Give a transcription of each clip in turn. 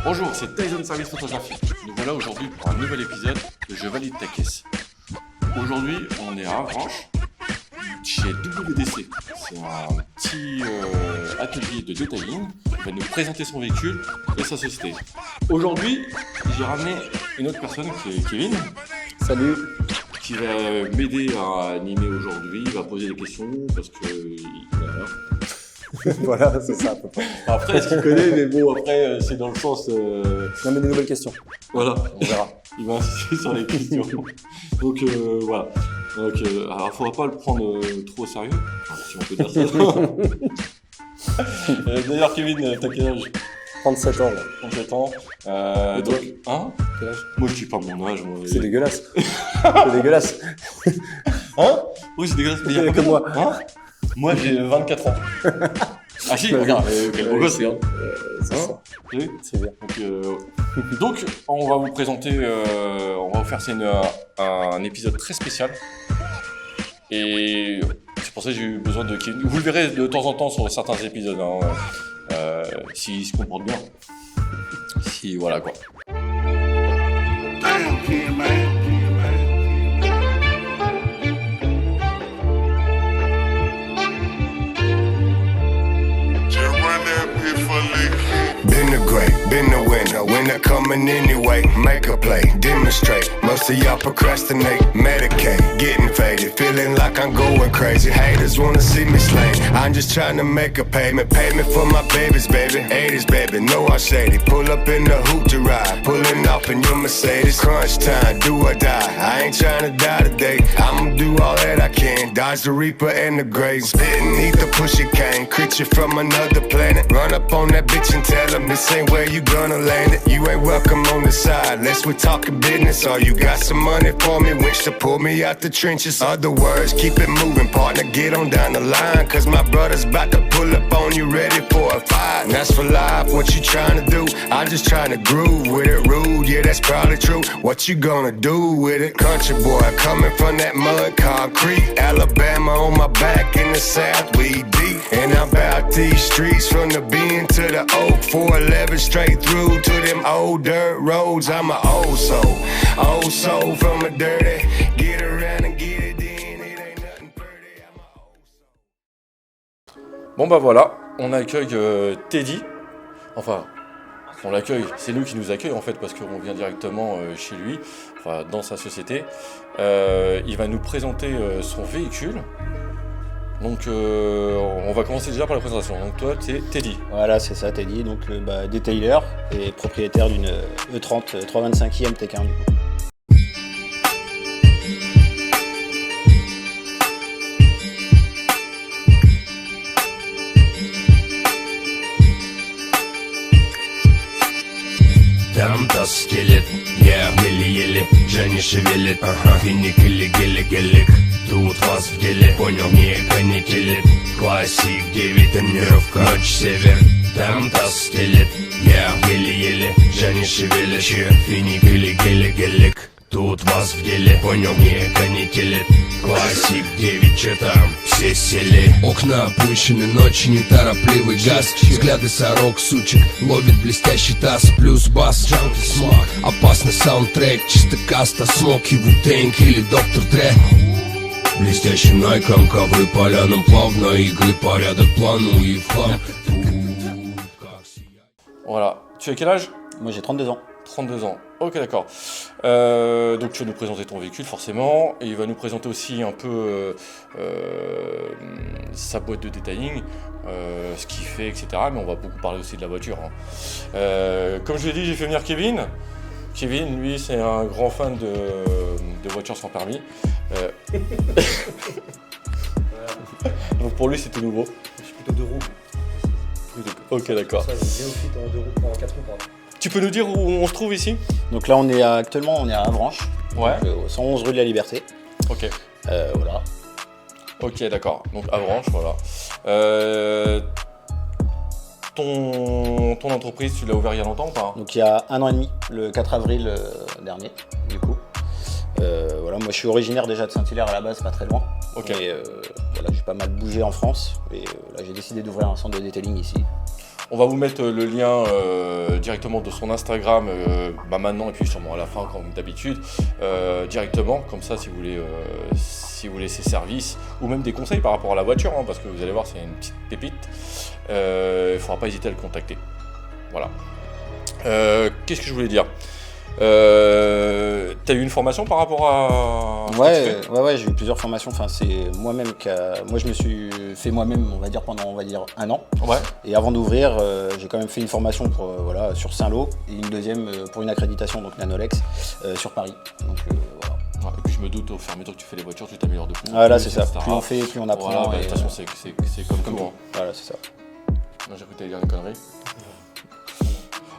Bonjour, c'est Tyson Service Photographique. Nous voilà aujourd'hui pour un nouvel épisode de Je valide ta caisse. Aujourd'hui, on est à Avranches, chez WDC. C'est un petit atelier de detailing qui va nous présenter son véhicule et sa société. Aujourd'hui, j'ai ramené une autre personne qui est Kevin. Salut. Qui va m'aider à animer aujourd'hui. Il va poser des questions parce que Voilà, c'est ça à peu près. Après, est-ce qu'il connaît, mais bon, après, c'est dans le sens. Non, mais des nouvelles questions. Voilà, On verra. il va insister sur les questions. Donc voilà. Donc, alors, il ne faudra pas le prendre trop au sérieux, si on peut dire ça. D'ailleurs, Kevin, t'as quel âge? 37 ans, là. 37 ans. Donc, hein? Quel âge? Moi, je dis pas mon âge. Moi. C'est dégueulasse. C'est dégueulasse. Hein? Oui, c'est dégueulasse. Mais il y a que moi. Hein? Moi, j'ai 24 ans. Ah si, regarde, quel beau gosse, hein. C'est ça. Oui. C'est bien. Donc, on va vous présenter, on va vous faire un épisode très spécial. Et c'est pour ça que j'ai eu besoin de Kevin. Vous le verrez de temps en temps sur certains épisodes, hein, s'il se comporte bien. Si, voilà quoi. Damn, kid, man. Been the great, been the winner coming anyway. Make a play, demonstrate. Most of y'all procrastinate, medicate, getting faded, feeling like I'm going crazy. Haters wanna see me slain. I'm just trying to make a payment for my babies, baby. 80s, baby, know I'm shady. Pull up in the hoop to ride, pulling off in your Mercedes. Crunch time, do or die. I ain't trying to die today. I'ma do all that I can. Dodge the reaper and the grave. Spitting, eat the pushy cane. Creature from another planet. Run up on that bitch and tell him this ain't where you gonna land it. You ain't welcome on the side, unless we're talking business. Or you got some money for me, wish to pull me out the trenches. Other words, keep it moving, partner, get on down the line. Cause my brother's about to pull up on you, ready for a fight. And that's for life, what you trying to do? I'm just trying to groove with it, rude, yeah, that's probably true. What you gonna do with it? Country boy, coming from that mud, concrete. Alabama on my back, in the south, we deep. And I'm about these streets, from the Bean to the Oak, 411 straight through to them old dirt roads. I'm a old soul from a dirty. Get around and get it in, it ain't nothing pretty. I'm a old soul. Bon bah voilà, on accueille Teddy. Enfin, on l'accueille, c'est nous qui nous accueillons en fait parce qu'on vient directement chez lui, enfin dans sa société. Il va nous présenter son véhicule. Donc on va commencer déjà par la présentation. Donc toi c'est Teddy. Voilà, c'est ça, Teddy. Donc détailer et propriétaire d'une E30 325e T1 du coup. Там таз скелет, еле-еле, Джани шевелит, финик или гелик, тут вас в деле, понял, не канителит, классик 9, тренировка, ночь север. Там таз скелет, еле-еле, Джани шевелит, финик или гелик, тут вас в деле, понял, не канителит, классик 9, че там, все сели. Окна опущены, ночи неторопливый газ. Взгляды сорок, сучек, ловит блестящий таз. Плюс бас, джанки, смак. Опасный саундтрек, чисто каста. Смоки, Ву-Тэнг или Доктор Дре. Блестящим найком, ковры полянам плавно. Игры, порядок, плану и в хлам. Voilà, tu as quel âge? Moi j'ai 32 ans. 32 ans, ok d'accord. Donc tu vas nous présenter ton véhicule forcément, et il va nous présenter aussi un peu sa boîte de detailing, ce qu'il fait, etc. Mais on va beaucoup parler aussi de la voiture. Hein. Comme je l'ai dit, j'ai fait venir Kevin. Kevin, lui, c'est un grand fan de voitures sans permis. Donc pour lui, c'était nouveau. Je suis plutôt deux roues. Ok d'accord. Ça, j'ai néophyte en deux roues, en quatre roues, pardon. Tu peux nous dire où on se trouve ici? Donc là actuellement on est à Avranches, Ouais. donc, au 111 rue de la Liberté. Ok. Voilà. Ok, d'accord. Donc Avranches, voilà. Ton entreprise, tu l'as ouvert il y a longtemps ou pas? Donc il y a 1 an et demi, le 4 avril dernier, du coup. Voilà, moi je suis originaire déjà de Saint-Hilaire à la base, pas très loin. Ok. Et voilà, j'ai pas mal bougé en France. Et là, j'ai décidé d'ouvrir un centre de detailing ici. On va vous mettre le lien directement de son Instagram maintenant et puis sûrement à la fin comme d'habitude directement, comme ça si vous voulez ses services ou même des conseils par rapport à la voiture parce que vous allez voir c'est une petite pépite, il ne faudra pas hésiter à le contacter. Voilà. Qu'est-ce que je voulais dire t'as eu une formation par rapport à ce que tu fais Ouais, j'ai eu plusieurs formations. Enfin, c'est moi-même moi je me suis fait moi-même, on va dire pendant un an. Ouais. Et avant d'ouvrir, j'ai quand même fait une formation pour sur Saint-Lô et une deuxième pour une accréditation donc Nanolex sur Paris. Donc voilà. Ouais, et puis je me doute au fur et à mesure que tu fais les voitures, tu t'améliores de plus. Voilà, c'est ça. etc. Plus on fait, plus on apprend. Voilà, de et, toute façon c'est comme tout. Voilà, c'est ça. Non, j'ai cru que t'allais dire une connerie.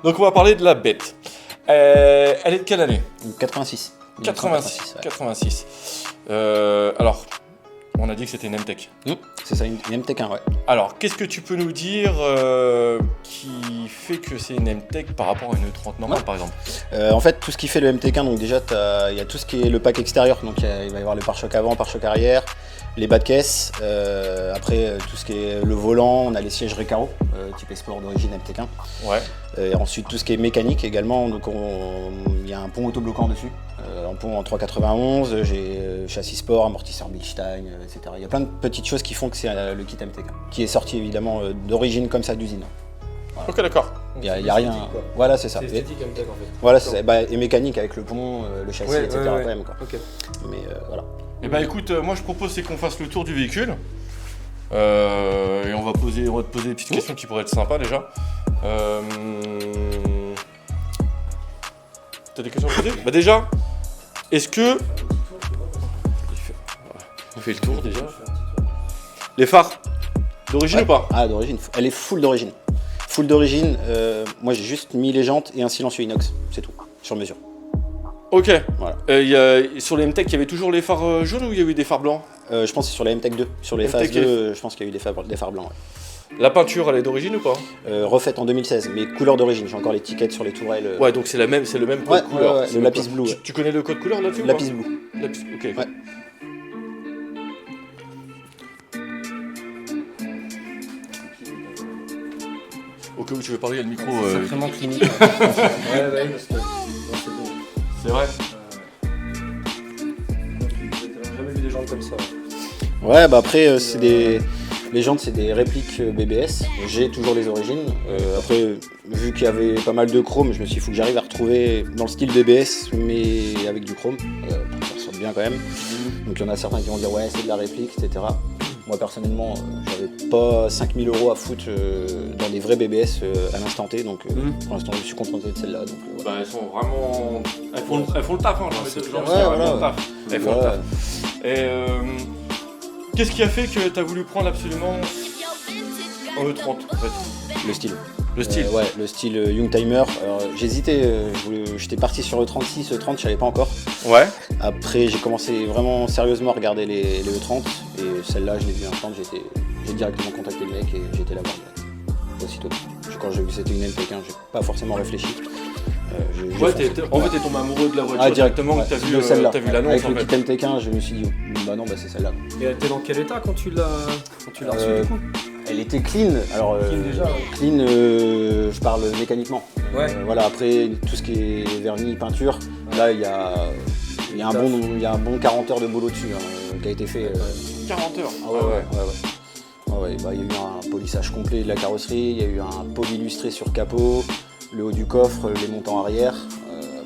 Donc on va parler de la bête. Elle est de quelle année? 86. 86. Ouais. 86. Alors, on a dit que c'était une MTech. C'est ça, une MTech1, ouais. Alors, qu'est-ce que tu peux nous dire qui fait que c'est une MTech par rapport à une E30 normale, par exemple? En fait, tout ce qui fait le MTech1, donc déjà, il y a tout ce qui est le pack extérieur. Donc il va y avoir le pare-choc avant, pare-choc arrière, les bas de caisse. Après, tout ce qui est le volant, on a les sièges Recaro, type Sport d'origine MTech1. Ouais. Et ensuite, tout ce qui est mécanique également. Donc il y a un pont autobloquant dessus. Un pont en 391, j'ai châssis sport, amortisseur Bilstein, etc. Il y a plein de petites choses qui font que c'est le kit MTech1, qui est sorti évidemment d'origine comme ça d'usine. Voilà. Ok, d'accord. Il n'y a rien. Esthétique, quoi. Voilà, c'est ça. C'est esthétique MTech en fait. Voilà, c'est ça. Et mécanique avec le pont, le châssis, Ouais, etc. ouais, ouais. Quand même, quoi. Ok. Mais voilà. Eh ben écoute, moi je propose c'est qu'on fasse le tour du véhicule. Et on va te poser des petites questions qui pourraient être sympas déjà. T'as des questions à poser? Bah déjà, est-ce que... On fait le tour déjà. Les phares, d'origine ou pas? Ah, d'origine. Elle est full d'origine. Full d'origine. Moi, j'ai juste mis les jantes et un silencieux inox. C'est tout. Sur mesure. Ok. Voilà. Sur les MTech, il y avait toujours les phares jaunes ou il y a eu des phares blancs? Je pense que c'est sur la MTech 2. Sur les phases MTech 2, je pense qu'il y a eu des phares blancs. Ouais. La peinture, elle est d'origine ou pas? Refaite en 2016, mais couleur d'origine. J'ai encore l'étiquette sur les tourelles. Ouais, donc c'est le même code Ouais, couleur. ouais, C'est le lapis code- bleu, ouais. Tu connais le code couleur là-dessus ou Lapis pas? bleu. Ok. Ouais. Au cas où tu veux parler, il y a le micro. C'est sacrément clinique. Ouais, parce que. Non, c'est bon. C'est vrai. J'ai jamais vu des gens comme ça. Ouais, bah après, les jantes, c'est des répliques BBS. J'ai toujours les origines. Après, vu qu'il y avait pas mal de chrome, je me suis dit, il faut que j'arrive à retrouver dans le style BBS, mais avec du chrome. Ça ressort bien quand même. Donc il y en a certains qui vont dire, ouais, c'est de la réplique, etc. Moi, personnellement, j'avais pas 5000 € à foutre dans des vrais BBS à l'instant T. Donc pour l'instant, je suis contenté de celle-là. Donc, voilà. Bah, elles sont vraiment. Elles font le taf, hein. c'est Elles clair. font Ouais, le voilà. taf. Elles font le Voilà. taf. Et qu'est-ce qui a fait que tu as voulu prendre absolument en E30 en fait? Le style. Le style. Ouais, le style Youngtimer. Alors j'hésitais, j'étais parti sur E36, E30, je savais pas encore. Ouais. Après j'ai commencé vraiment sérieusement à regarder les E30 et celle-là je l'ai vue un temps, j'ai directement contacté le mec et j'ai été la voir direct. Aussitôt. Quand j'ai vu que c'était une MTech1, j'ai pas forcément réfléchi. J'ai Ouais, foncé. en fait, t'es tombé amoureux de la voiture Ah, directement, ouais, que de celle-là. t'as vu l'annonce Avec en le fait. kit MTech1, je me suis dit, bah non, bah c'est celle-là. Et elle était dans quel état quand tu l'as reçue du coup? Elle était clean, alors Clean déjà, ouais. clean, je parle mécaniquement. Ouais. Voilà, après tout ce qui est vernis, peinture, là il y a un bon 40 heures de boulot dessus qui a été fait. 40 heures. Ah ouais, bah, il y a eu un polissage complet de la carrosserie, il y a eu un pôle illustré sur capot, le haut du coffre, les montants arrière,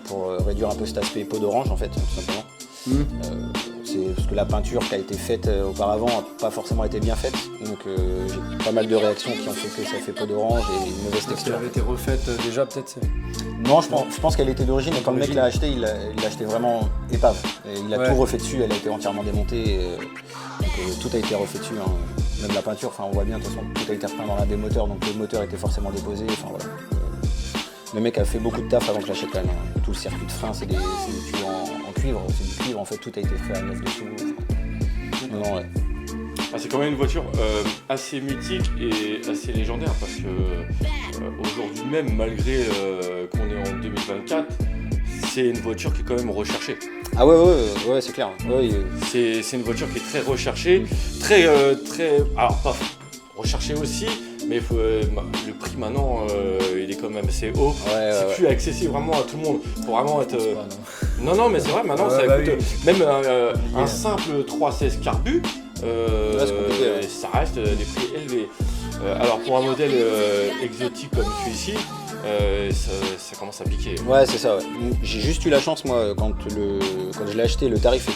pour réduire un peu cet aspect peau d'orange en fait, tout simplement. C'est parce que la peinture qui a été faite auparavant n'a pas forcément été bien faite, donc j'ai pas mal de réactions qui ont fait que ça fait peau d'orange et une mauvaise Parce qu'elle texture. avait été refaite déjà, peut-être. Non, je pense qu'elle était d'origine et quand le mec l'a acheté, il l'a acheté vraiment épave. Et il a Ouais. tout refait dessus, elle a été entièrement démontée. Donc tout a été refait dessus, hein. Même la peinture, on voit bien, de toute façon, tout a été repeint dans l'un des moteurs, donc le moteur était forcément déposé. Enfin voilà. Le mec a fait beaucoup de taf avant que je l'achète quand même. Hein. Tout le circuit de frein, c'est des tuyaux en cuivre, c'est du cuivre, en fait tout a été fait à neuf dessous. Non, ouais. Ah, c'est quand même une voiture assez mythique et assez légendaire parce que aujourd'hui même, malgré qu'on est en 2024, c'est une voiture qui est quand même recherchée. Ah ouais, c'est clair. Ouais, C'est une voiture qui est très recherchée, alors pas recherchée aussi, mais le prix maintenant, il est quand même assez haut. C'est plus accessible vraiment à tout le monde. Faut vraiment être. Non, mais c'est vrai, maintenant ça coûte. Même un simple 316 carbu, c'est compliqué, ça reste des prix élevés. Alors pour un modèle exotique comme celui-ci, ça commence à piquer. Ouais, c'est ça. Ouais. J'ai juste eu la chance, moi, quand je l'ai acheté, le tarif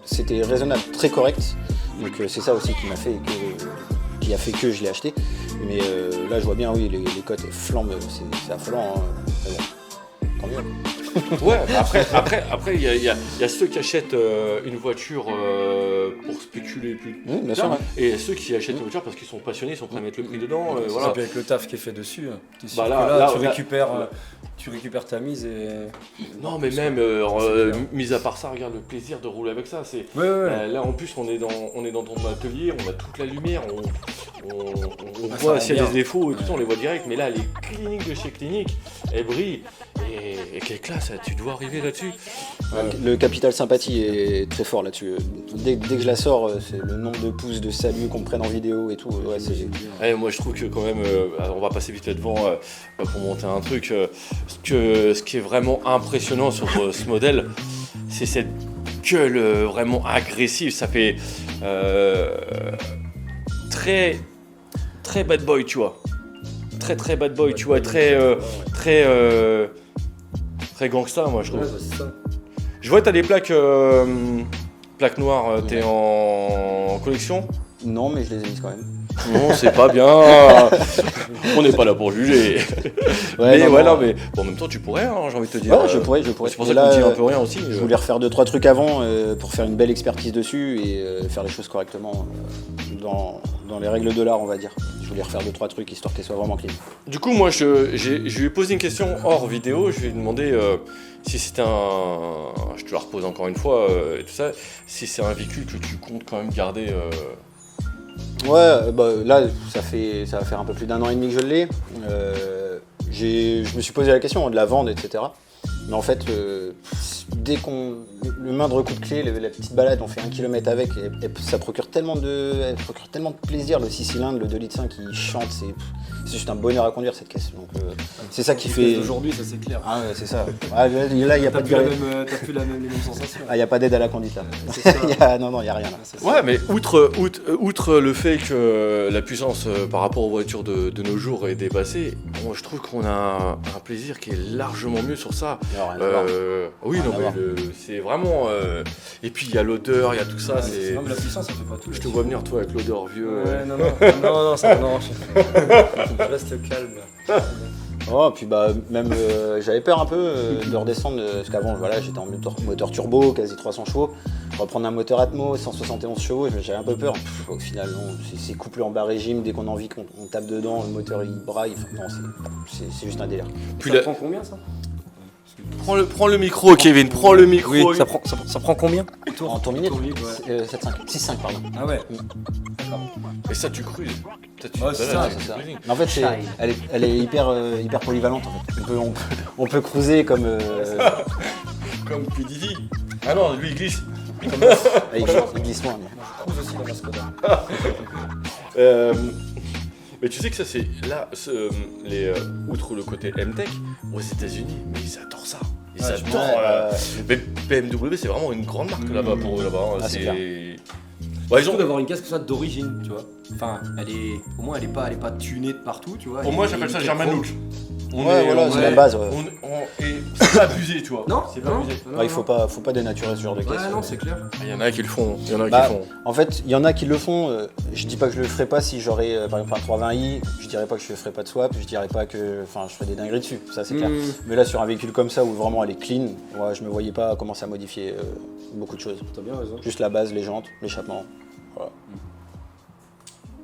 c'était raisonnable, très correct. Donc c'est ça aussi qui a fait que je l'ai acheté. Mais là, je vois bien, oui, les cotes flambent, c'est affolant. Hein. Mais bon, tant mieux. Ouais, après il y a ceux qui achètent une voiture pour spéculer plus Bien tard, sûr, ouais. et ceux qui achètent une voiture parce qu'ils sont passionnés, ils sont prêts à mettre le prix dedans. Voilà. Et puis avec le taf qui est fait dessus, t'es sûr Bah que là, là, là, tu récupères ta mise et... Non, mais même, mis à part ça, regarde le plaisir de rouler avec ça. C'est, Ouais. là, en plus, on est dans ton atelier, on a toute la lumière, on ça voit rend s'il y a bien. des défauts et tout ça, on les voit direct. Mais là, les cliniques de chez Clinique, elles brillent. Et quelle classe, tu dois arriver là-dessus. Le capital sympathie est très fort là-dessus. Dès que je la sors, c'est le nombre de pouces de salut qu'on me prenne en vidéo et tout. Ouais, c'est... Moi, je trouve que quand même, on va passer vite là-devant pour monter un truc. Ce qui est vraiment impressionnant sur ce modèle, c'est cette gueule vraiment agressive. Ça fait très bad boy, tu vois. Très bad boy, tu vois. Très gangsta, moi, je trouve. c'est ça. Je vois que t'as des plaques noires. T'es en collection? Non, mais je les ai mises quand même. Non, c'est pas bien. On n'est pas là pour juger. Mais bon, en même temps, tu pourrais, hein, j'ai envie de te dire. Ouais, je pourrais. C'est pour Et ça qu'on là, dit un peu rien aussi. Je voulais refaire 2-3 trucs avant pour faire une belle expertise dessus et faire les choses correctement dans les règles de l'art, on va dire. Je voulais refaire 2-3 trucs histoire qu'elles soient vraiment clean. Du coup, moi, je lui ai posé une question hors vidéo. Je lui ai demandé si c'était je te la repose encore une fois, et tout ça. Si c'est un véhicule que tu comptes quand même garder. Ouais, bah là, ça va faire un peu plus d'1 an et demi que je l'ai. Je me suis posé la question de la vendre, etc. Mais en fait, dès le moindre coup de clé, la petite balade, on fait 1 km avec, et ça procure tellement de plaisir, le 6 cylindres, le 2,5 litres, il chante, c'est juste un bonheur à conduire cette caisse. Donc c'est ça qui fait... Aujourd'hui, ça c'est clair. Ah ouais, c'est ça. Ah, là, il n'y a pas de... T'as plus les mêmes sensations. Ah, il n'y a pas d'aide à la conduite là. C'est ça. Non, il n'y a rien là. Ouais, mais outre le fait que la puissance par rapport aux voitures de nos jours est dépassée, bon, je trouve qu'on a un plaisir qui est largement mieux sur ça. Il y a rien à voir. Oui, non, mais c'est vraiment. Et puis il y a l'odeur, il y a tout ça. C'est... Non, mais la puissance, ça fait pas tout. Je te vois venir, toi, avec l'odeur vieux. Ouais, non, ça, non. Je reste calme. Oh, puis bah même j'avais peur un peu de redescendre parce qu'avant voilà, j'étais en moteur turbo, quasi 300 chevaux. Reprendre un moteur Atmo, 171 chevaux, j'avais un peu peur. Au final, non, c'est couplé en bas régime, dès qu'on a envie qu'on tape dedans, le moteur il braille. Non, c'est juste un délire. Puis Ça prend combien ça? Prends le micro, Kevin, prends le micro. Oui, ça prend combien? En tour minute Tour libre, ouais. 6,5 pardon. Ah ouais. Et ça, tu cruises. Ça, tu Ouais, c'est balades, ça, tu C'est ça. cruising. Mais en fait, elle est hyper polyvalente en fait. On peut cruiser comme Comme P. Diddy. Ah non, lui, il glisse. il glisse moins. mais- Cruise aussi dans la Skoda. Mais tu sais que ça, c'est là, outre le côté M-Tech, aux États-Unis, mais ils adorent ça. Ils Ouais, adorent. Mais BMW, c'est vraiment une grande marque là-bas pour eux là-bas. Hein. Ah, c'est Ouais, ils Surtout ont... d'avoir une caisse comme ça d'origine, tu vois. Enfin, au moins elle est pas tunée de partout, tu vois. Pour moi, j'appelle ça German look. Ouais, voilà, c'est la base. Ouais. Et c'est pas abusé, tu vois. Non, c'est pas non. abusé. Ouais, il faut pas dénaturer ce genre de caisse. Ouais, non, c'est clair. Il y en a qui le font. Il y en a Bah, qui le font. En fait, il y en a qui le font. Je dis pas que je le ferais pas si j'aurais par exemple un 320i. Je dirais pas que je ferais pas de swap. Je dirais pas que, je ferais des dingueries dessus. Ça c'est clair. Mais là, sur un véhicule comme ça où vraiment elle est clean, ouais, je me voyais pas commencer à modifier beaucoup de choses. T'as bien raison. Juste la base, les jantes, l'échappement. Voilà.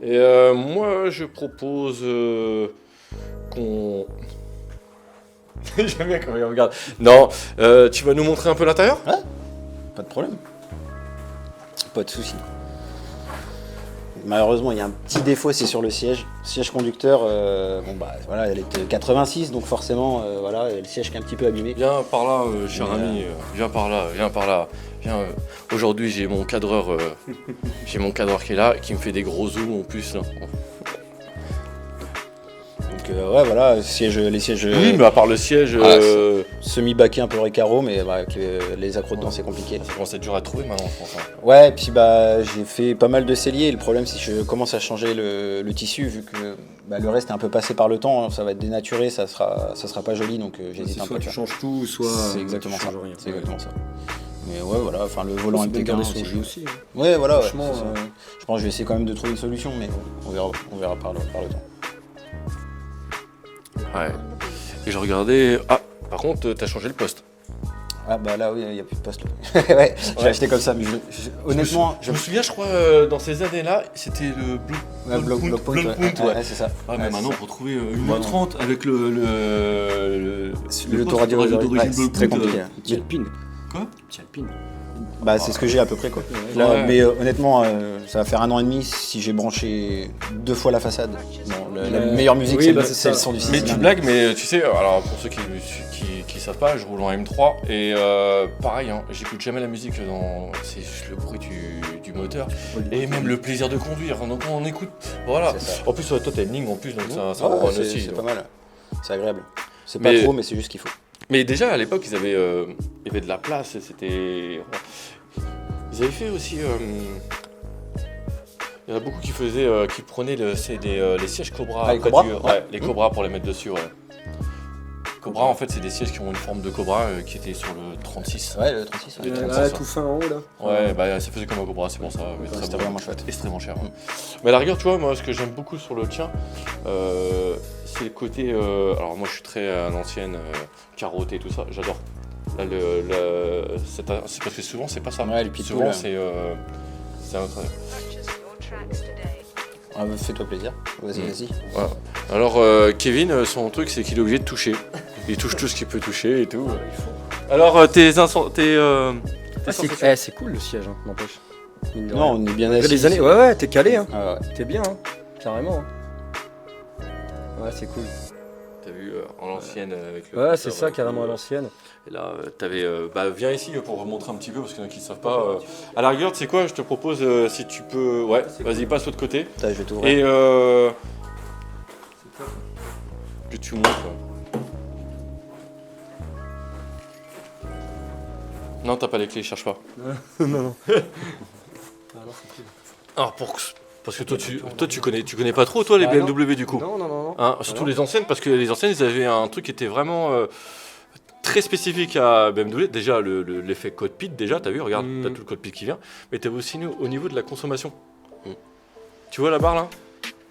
Et moi, je propose qu'on... J'aime bien quand il regarde. Non, tu vas nous montrer un peu l'intérieur? Pas de problème. Pas de souci. malheureusement, il y a un petit défaut, c'est sur le siège. Siège conducteur, voilà, elle est 86, donc forcément, voilà, le siège qui est un petit peu abîmé. Viens par là, cher ami, viens par là. Viens, aujourd'hui j'ai mon cadreur qui est là, qui me fait des gros zooms en plus là. Donc ouais, voilà, les sièges Oui, mais à part le siège, semi-baqués un peu récaro, mais les accros dedans c'est compliqué. ça commence à être dur à trouver maintenant, je pense. Hein. Ouais, et puis j'ai fait pas mal de celliers. Le problème, c'est que je commence à changer le tissu, vu que le reste est un peu passé par le temps, ça va être dénaturé, ça sera pas joli, donc j'hésite un peu. Soit tu changes tout, soit C'est exactement tu ça. changes rien. C'est exactement ça. Mais ouais, voilà, enfin le volant C'est bien MP15 garder son aussi. jeu aussi. Ouais, voilà. Franchement, c'est ça. Je pense que je vais essayer quand même de trouver une solution, mais on verra par le temps. Ouais. Et je regardais. Ah, par contre, t'as changé le poste. Ah bah là, oui, il n'y a plus de poste. Ouais, j'ai acheté comme ça, mais honnêtement, Je me souviens, je crois, dans ces années-là, c'était le Block Point, ouais. ouais. Ouais, c'est ça. Ah, mais Ouais, maintenant, c'est ça. pour trouver 1h30 avec L'autoradio d'origine ouais, c'est Block très Point, compliqué. Petit Alpine. Quoi Petit Alpine. Bah c'est ce que j'ai à peu près quoi. Ouais. Là, Ouais. mais honnêtement, ça va faire 1 an et demi si j'ai branché 2 fois la façade. Bon, la meilleure musique oui, c'est c'est le ça. son du Mais 6. tu blagues, mais tu sais, alors pour ceux qui savent pas, je roule en M3 et pareil, hein, j'écoute jamais la musique c'est juste le bruit du moteur et même le plaisir de conduire. Donc on écoute, voilà. C'est ça. En plus, toi t'as une ligne en plus, donc ça rend c'est aussi. c'est donc. pas mal. C'est agréable. C'est pas Mais- trop, mais c'est juste ce qu'il faut. Mais déjà à l'époque, il y avait de la place, c'était. Ils avaient fait aussi. Il y en a beaucoup qui prenaient les sièges Cobra. Ah, les près Cobra les Cobra pour les mettre dessus, ouais. Cobra, en fait, c'est des sièges qui ont une forme de Cobra qui était sur le 36. Ouais, le 36. Les Ouais. 36, Là, ouais. tout fin en haut là. Ouais, bah ça faisait comme un Cobra, c'est pour ça. Mais très C'était bon. vraiment chouette. Extrêmement cher. hein. Mais à la rigueur, tu vois, moi, ce que j'aime beaucoup sur le tien, c'est le côté. Alors, moi, je suis très à l'ancienne, carotté, tout ça, j'adore. Là, c'est parce que souvent, c'est pas ça. Ouais, le pitbull, souvent, là. c'est un autre. Ah, fais-toi plaisir. Vas-y. Voilà. Alors, Kevin, son truc, c'est qu'il est obligé de toucher. Il touche tout ce qu'il peut toucher et tout. Alors, C'est cool le siège, hein, n'empêche. Mine de Non, rien. on est bien Malgré assis. les années, ouais, t'es calé, hein. Ah ouais. T'es bien, hein. Carrément. hein. Ouais, c'est cool. T'as vu en l'ancienne avec le. Ouais, c'est ça, carrément à l'ancienne. Et là, t'avais. Viens ici pour remontrer un petit peu parce qu'il y en a qui ne savent pas. À la rigueur, tu sais quoi, je te propose si tu peux. Ouais, vas-y, passe de l'autre côté. Putain, je vais t'ouvrir. Et. Que tu montres. Non, t'as pas les clés, cherche pas. Non. Alors, parce que toi, tu connais pas trop, toi, les Bah, BMW du coup. Non. Hein, surtout les anciennes, parce que les anciennes, ils avaient un truc qui était vraiment très spécifique à BMW. Déjà, l'effet cockpit, déjà, t'as vu, regarde, t'as tout le cockpit qui vient. Mais t'avais aussi au niveau de la consommation. Tu vois la barre là?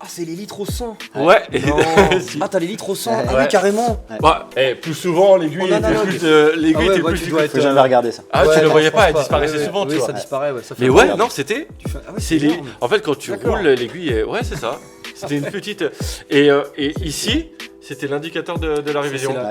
Ah, c'est les litres au 100. Ouais. Non. Si. Ah, t'as les litres au 100. Ah Ouais. oui, carrément. Bah, plus souvent, l'aiguille Oh, non, était non, plus. Ah L'aiguille ouais, était bah, plus. tu dois être, Faut jamais regarder ça. Ah, Ouais, tu le non, voyais je pas, elle pense disparaissait Ouais, souvent, oui, tu vois. ça disparaît, ouais. Ça fait Mais peur. ouais, non, c'était. Tu fais- Ah ouais, C'est les. énorme. En fait, quand tu D'accord. roules, l'aiguille est. Ouais, c'est ça. C'était une petite. Et ici, c'était l'indicateur de la révision. c'est la-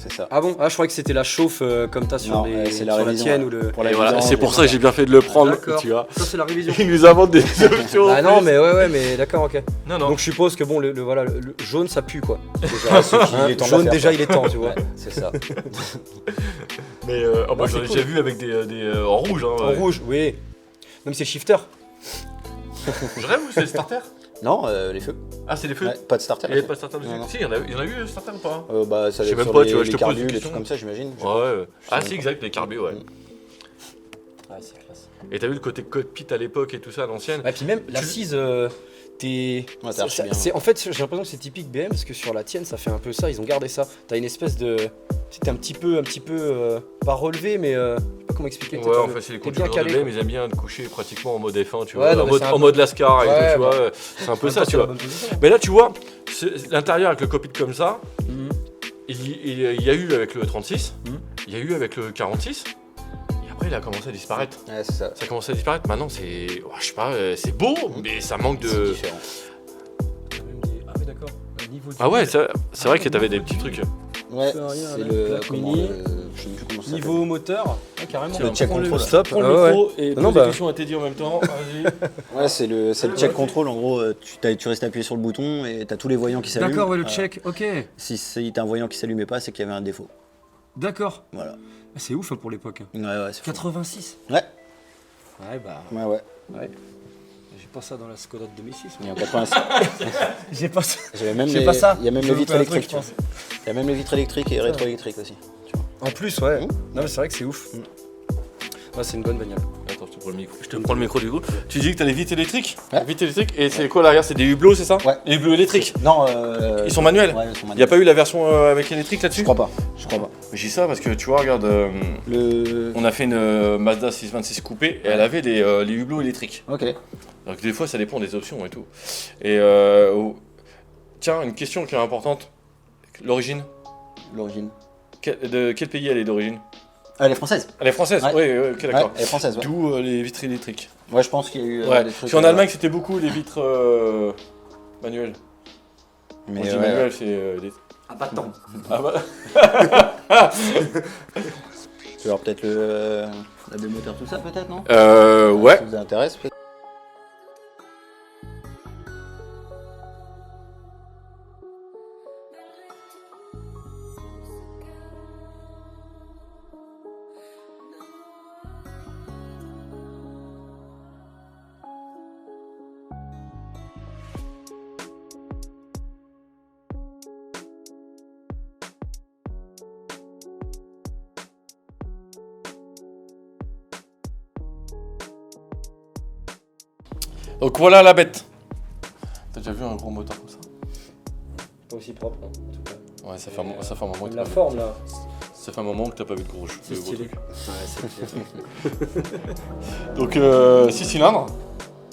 C'est ça. Ah bon? Ah, je croyais que c'était la chauffe comme t'as sur Non, les c'est la sur la révision, tienne ouais. ou le. Pour la Et voilà, vidange, c'est pour et ça que j'ai bien fait de le prendre, D'accord. tu vois. Ça, c'est la révision. Ils nous inventent des options. Ah en non, plus. mais mais d'accord, ok. Non, non. Donc je suppose que bon, voilà, le jaune ça pue quoi. Déjà, ceux qui- il est temps de la Jaune faire, déjà quoi. il est temps, tu vois. Ouais, c'est ça. Mais moi, c'est j'en ai cool. déjà vu avec des en rouge. Hein, En ouais. rouge, oui. Même c'est shifter. Je rêve ou c'est le starter? Non, les feux. Ah, c'est les feux. Ouais, pas de starter. Il n'y avait pas de starter dessus. Non, non. Si, il y en a eu starter ou pas? Bah, ça Je sais doit même être sur pas, les, tu vois, je les te pose carbus, une les question. trucs comme ça, j'imagine. Ouais. Ah, sais si, exact, les carbés, ouais. Ouais, c'est classe. Et t'as vu le côté cockpit à l'époque et tout ça à l'ancienne? Et puis même l'assise, t'es. Ouais, t'as archi bien. En fait, j'ai l'impression que c'est typique BM parce que sur la tienne, ça fait un peu ça. Ils ont gardé ça. T'as une espèce de. C'était un petit peu, pas relevé, mais je sais pas comment expliquer. Ouais, en fait, c'est les t'es bien conducteurs de calé, BM, ils aiment bien te coucher pratiquement en mode F1, tu Ouais, vois, non, mais c'est un en peu- mode Lascar et Ouais, tout, tu bah. vois, c'est un peu ça, tu vois. Mais là, tu vois, l'intérieur avec le cockpit comme ça, il y a eu avec le 36, il y a eu avec le 46, et après, il a commencé à disparaître. Ouais, c'est ça. Ça a commencé à disparaître, maintenant, c'est, ouais, je sais pas, c'est beau, mais ça manque C'est de... différent. Ah oui, d'accord. Ah ouais, c'est vrai que t'avais des petits trucs. Ouais, Ça fait rien, c'est là, le. plaque Comment mini. Je sais plus comment ça s'appelle. Niveau moteur, ouais, carrément. Le check prends control. Stop. Prends Ah le ouais. micro et Non, pose bah. des questions à Teddy en même temps. Vas-y. Ouais, c'est le check control. En gros, tu restes appuyé sur le bouton et t'as tous les voyants qui s'allument. D'accord, ouais, le check, ok. Si t'as un voyant qui s'allumait pas, c'est qu'il y avait un défaut. D'accord. Voilà. Ah, c'est ouf hein, pour l'époque. Ouais, c'est fou. 86. Ouais, Ouais, bah. ouais. J'ai pas ça dans la Skoda de 2006. Il y a en 86. J'ai pas ça. J'avais même J'ai les, pas ça. il y a même J'ai les vitres loupé un truc, électriques. je pense. Il y a même les vitres électriques et rétroélectriques aussi. En plus, ouais. Non, mais c'est vrai que c'est ouf. Ouais, c'est une bonne bagnole. Attends, je te prends le micro. Je te prends le micro du coup. Tu dis que t'as les vitres électriques. Ouais. Vitres électriques. Et c'est quoi l'arrière? C'est des hublots, c'est ça? Ouais. Les hublots électriques. Non, Ils sont manuels. Ouais, ils sont Il n'y a manuels. pas eu la version avec électrique Je là-dessus? crois pas. Je crois pas. Je dis ça parce que tu vois, regarde, on a fait une Mazda 626 coupée et elle avait les hublots électriques. Ok. Donc des fois ça dépend des options et tout. Et tiens, une question qui est importante. L'origine? L'origine. De quel pays elle est d'origine? Ah, elle est française. Elle est française? Ouais. Oui, ok, d'accord. Ouais, elle est française, ouais. D'où les vitres électriques. Ouais, je pense qu'il y a eu Ouais, des trucs. parce qu'en Allemagne c'était beaucoup les vitres manuelles. Mais Quand je dis ouais, manuel, c'est des... Ah, pas de temps. Ah bah... tu veux voir peut-être la moteur, tout ça, peut-être, non? Ouais. Ça vous intéresse, peut-être? Donc voilà la bête. T'as déjà vu un gros moteur comme ça? Pas aussi propre, hein, en tout cas. Ouais, ça fait un moment que Même t'as la pas vu. forme là. Ça fait un moment que t'as pas vu de gros C'est gros stylé. trucs. Ouais, c'est clair. Donc 6 cylindres.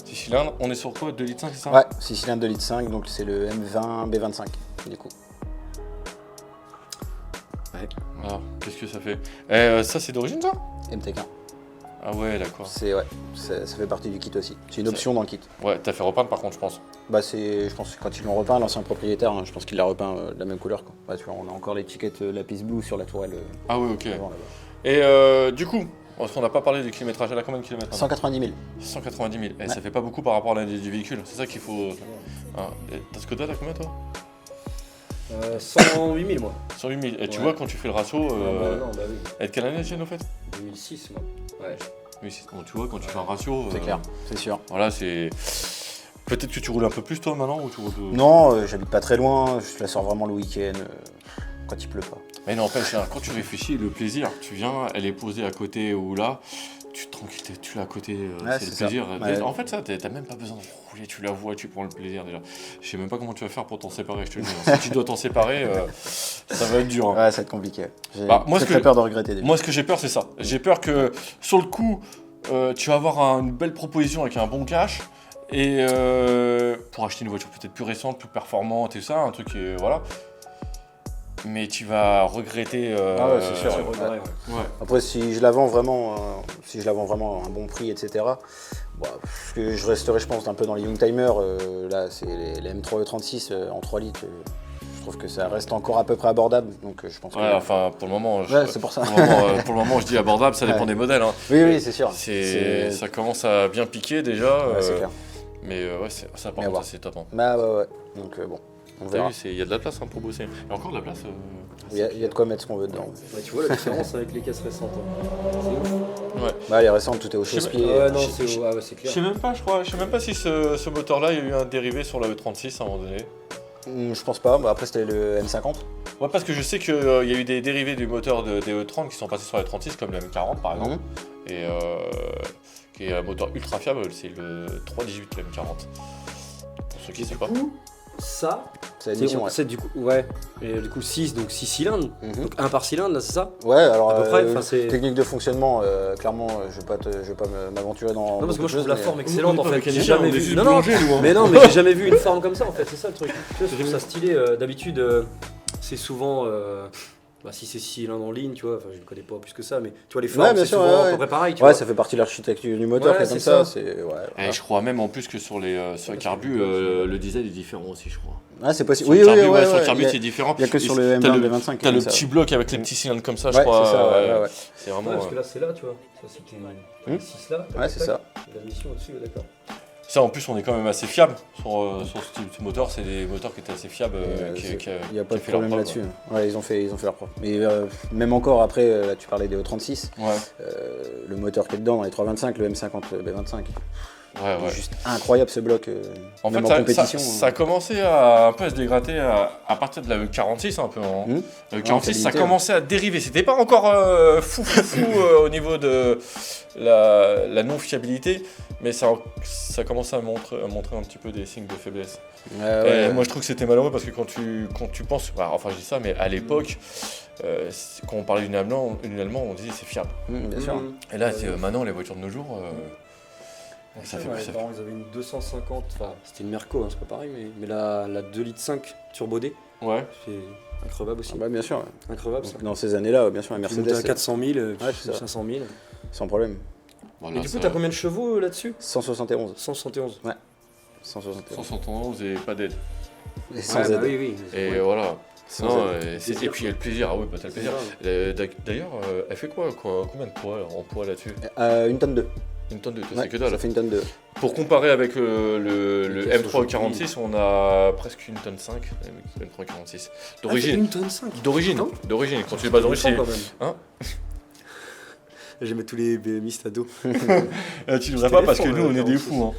6 cylindres, on est sur quoi? 2,5 litres, c'est ça? Ouais, 6 cylindres 2,5 litres, donc c'est le M20 B25, du coup. Alors, qu'est-ce que ça fait? Ça c'est d'origine ça? MTK. Ah ouais, d'accord. Ouais, ça fait partie du kit aussi. C'est une option dans le kit. Ouais, t'as fait repeindre par contre, je pense. Bah je pense que quand ils l'ont repeint, l'ancien propriétaire, hein, je pense qu'il l'a repeint de la même couleur, quoi. Bah, tu vois, on a encore l'étiquette Lapis Blue sur la tourelle Ah ouais, ok. avant, là-bas. Et du coup, parce qu'on n'a pas parlé du kilométrage, elle a combien de kilomètres? 190 000. 190 000. Et Ouais. ça fait pas beaucoup par rapport à l'année du véhicule. C'est ça qu'il faut. Hein. T'as ce que t'as combien toi? 108 000 moi. 108 000. Et tu Ouais. vois, quand tu fais le ratio. Ah, bah, non, bah oui. Elle est de quelle année la tienne au fait? 2006 moi. Ouais. Oui, bon, tu vois, quand tu fais un ratio. C'est clair, c'est sûr. Voilà, c'est. Peut-être que tu roules un peu plus toi maintenant ou tu roules. Non, j'habite pas très loin, je la sors vraiment le week-end, quand il pleut pas. Mais n'empêche, hein, quand tu réfléchis, le plaisir, tu viens, elle est posée à côté ou là, tranquille, tu l'as à côté, Ouais, c'est le c'est ça. plaisir. Ouais. En fait, ça, t'as même pas besoin de rouler, tu la vois, tu prends le plaisir déjà. Je sais même pas comment tu vas faire pour t'en séparer, je te le dis. Si tu dois t'en séparer, ça va être dur. Hein. Ouais, ça va être compliqué. J'ai Bah, moi, très peur de regretter. Déjà. Moi, ce que j'ai peur, c'est ça. J'ai peur que sur le coup, tu vas avoir une belle proposition avec un bon cash. Et pour acheter une voiture peut-être plus récente, plus performante et ça, un truc qui est, voilà. Mais tu vas regretter. Ah ouais, c'est sûr. C'est Ouais. regret, ouais. Ouais. Après, si je la vends vraiment à un bon prix, etc. Bah, parce que je resterai, je pense, un peu dans les Youngtimer. Là, c'est les M3 E36 en 3 litres. Je trouve que ça reste encore à peu près abordable. Donc, je pense Ouais, que. enfin, pour le moment, Ouais, c'est pour ça. pour le moment, je dis abordable, ça dépend Ouais. des modèles. Hein. Oui, c'est sûr. Ça commence à bien piquer déjà. Ouais, c'est clair. Mais ouais, ça par Mais à contre, voir. ça, c'est top. Hein. Bah, ouais. Donc, bon, on T'as verra. vu, il y a de la place hein, pour bosser. Il y a encore de la place. Il y a de quoi mettre ce qu'on veut dedans. Ouais, tu vois la différence avec les caisses récentes. Hein. C'est ouf. Ouais. Bah, les récentes, tout est au Je sais chausse-pied. Ouais, non, je- c'est ouais, c'est Je clair. sais même pas, je sais même pas si ce moteur-là, il y a eu un dérivé sur la E36 à un moment donné. Je pense pas. Bah, après, c'était le M50. Ouais, parce que je sais qu'il y a eu des dérivés du moteur des E30 qui sont passés sur la E36, comme le M40 par exemple. Et qui est un moteur ultra fiable, c'est le 318 le M40. Pour ceux qui ne savent pas. Ça, C'est l'édition, ouais. c'est du coup, ouais. Et du coup 6, donc 6 cylindres. Mhm. Donc 1 par cylindre, là, c'est ça? Ouais, alors, À peu près, enfin, c'est- technique de fonctionnement, clairement, je vais pas m'aventurer dans. Non, parce que moi je beaucoup de trouve la choses, forme mais- excellente en fait. mécanicien, J'ai jamais on est vu. juste Non, non, boulanger, nous, hein. mais non, mais j'ai jamais vu une forme comme ça en fait, c'est ça le truc. Tu vois, je trouve ça stylé. D'habitude, c'est souvent Bah, si c'est 6 cylindres en ligne, tu vois, enfin je ne connais pas plus que ça, mais tu vois les formes, bien c'est sûr, souvent ouais. à peu près pareil, tu Ouais, vois. ça fait partie de l'architecture du moteur, Ouais, fait comme c'est ça. ça. C'est ouais. Et je crois même en plus que sur les carbus, le diesel est différent aussi, je crois. Ah, c'est possible. Sur Oui, le oui, carbu, ouais, sur le ouais, carbu, il y a- c'est différent. Il n'y a que Et sur le t'as M20, B25. T'as le comme ça. petit bloc avec les petits cylindres comme ça, je Ouais, crois. c'est ça, ouais. C'est vraiment. Ouais, parce que là c'est là, tu vois. Ça c'était 6 là. Ouais, c'est ça. La mission au-dessus, d'accord. Ça, en plus, on est quand même assez fiable sur ce type de moteur. C'est des moteurs qui étaient assez fiables. Il n'y a pas de problème là-dessus. Ouais, ils ont fait leur preuve. Mais même encore après, là, tu parlais des E36, Ouais, le moteur qui est dedans dans les 325, le M50 B25. ouais, Il est ouais. juste incroyable ce bloc. En même fait, en compétition. ça a commencé à un peu à se dégrader à partir de la E46 un peu. La E46, ça fiabilité, commençait à dériver. C'était pas encore fou au niveau de la non-fiabilité, mais ça commençait à montrer un petit peu des signes de faiblesse. Et moi, je trouve que c'était malheureux parce que quand tu penses, enfin je dis ça, mais à l'époque, quand on parlait d'une allemand, on disait c'est fiable. Bien sûr. Et là, maintenant, les voitures de nos jours, ça fait Ouais, plus. mes Ça parents ils avaient une 250, enfin c'était une Merco, hein, c'est pas pareil, mais la 2 litres 5 turbo D, Ouais. c'est increvable aussi. Ah bah, bien sûr. Increvable ça. Dans ces années-là, bien sûr, la Tu montes à Mercedes, 400 000, c'est ça. 500 000. sans problème. Voilà, Et du coup, ça- t'as combien de chevaux là-dessus 171. 171. 171. 171 et pas d'aide. Et sans Ouais, Z. bah oui, oui. Et Ouais. voilà. Sans Non, Z. et puis il y a le plaisir. Ah oui, bah t'as le plaisir. D'ailleurs, elle fait quoi combien de poids en poids là-dessus? Une tonne 2. Une tonne de Ouais, c'est que dalle. ça fait une tonne 2. Pour comparer avec le Les caisses M346, on a presque une tonne 5. M346. D'origine. Une tonne 5. D'origine. Non D'origine. Quand tu es pas d'origine, quand même. Hein J'aimais tous les BMistes à dos. tu devrais pas parce que nous, on est des 46. fous. Hein.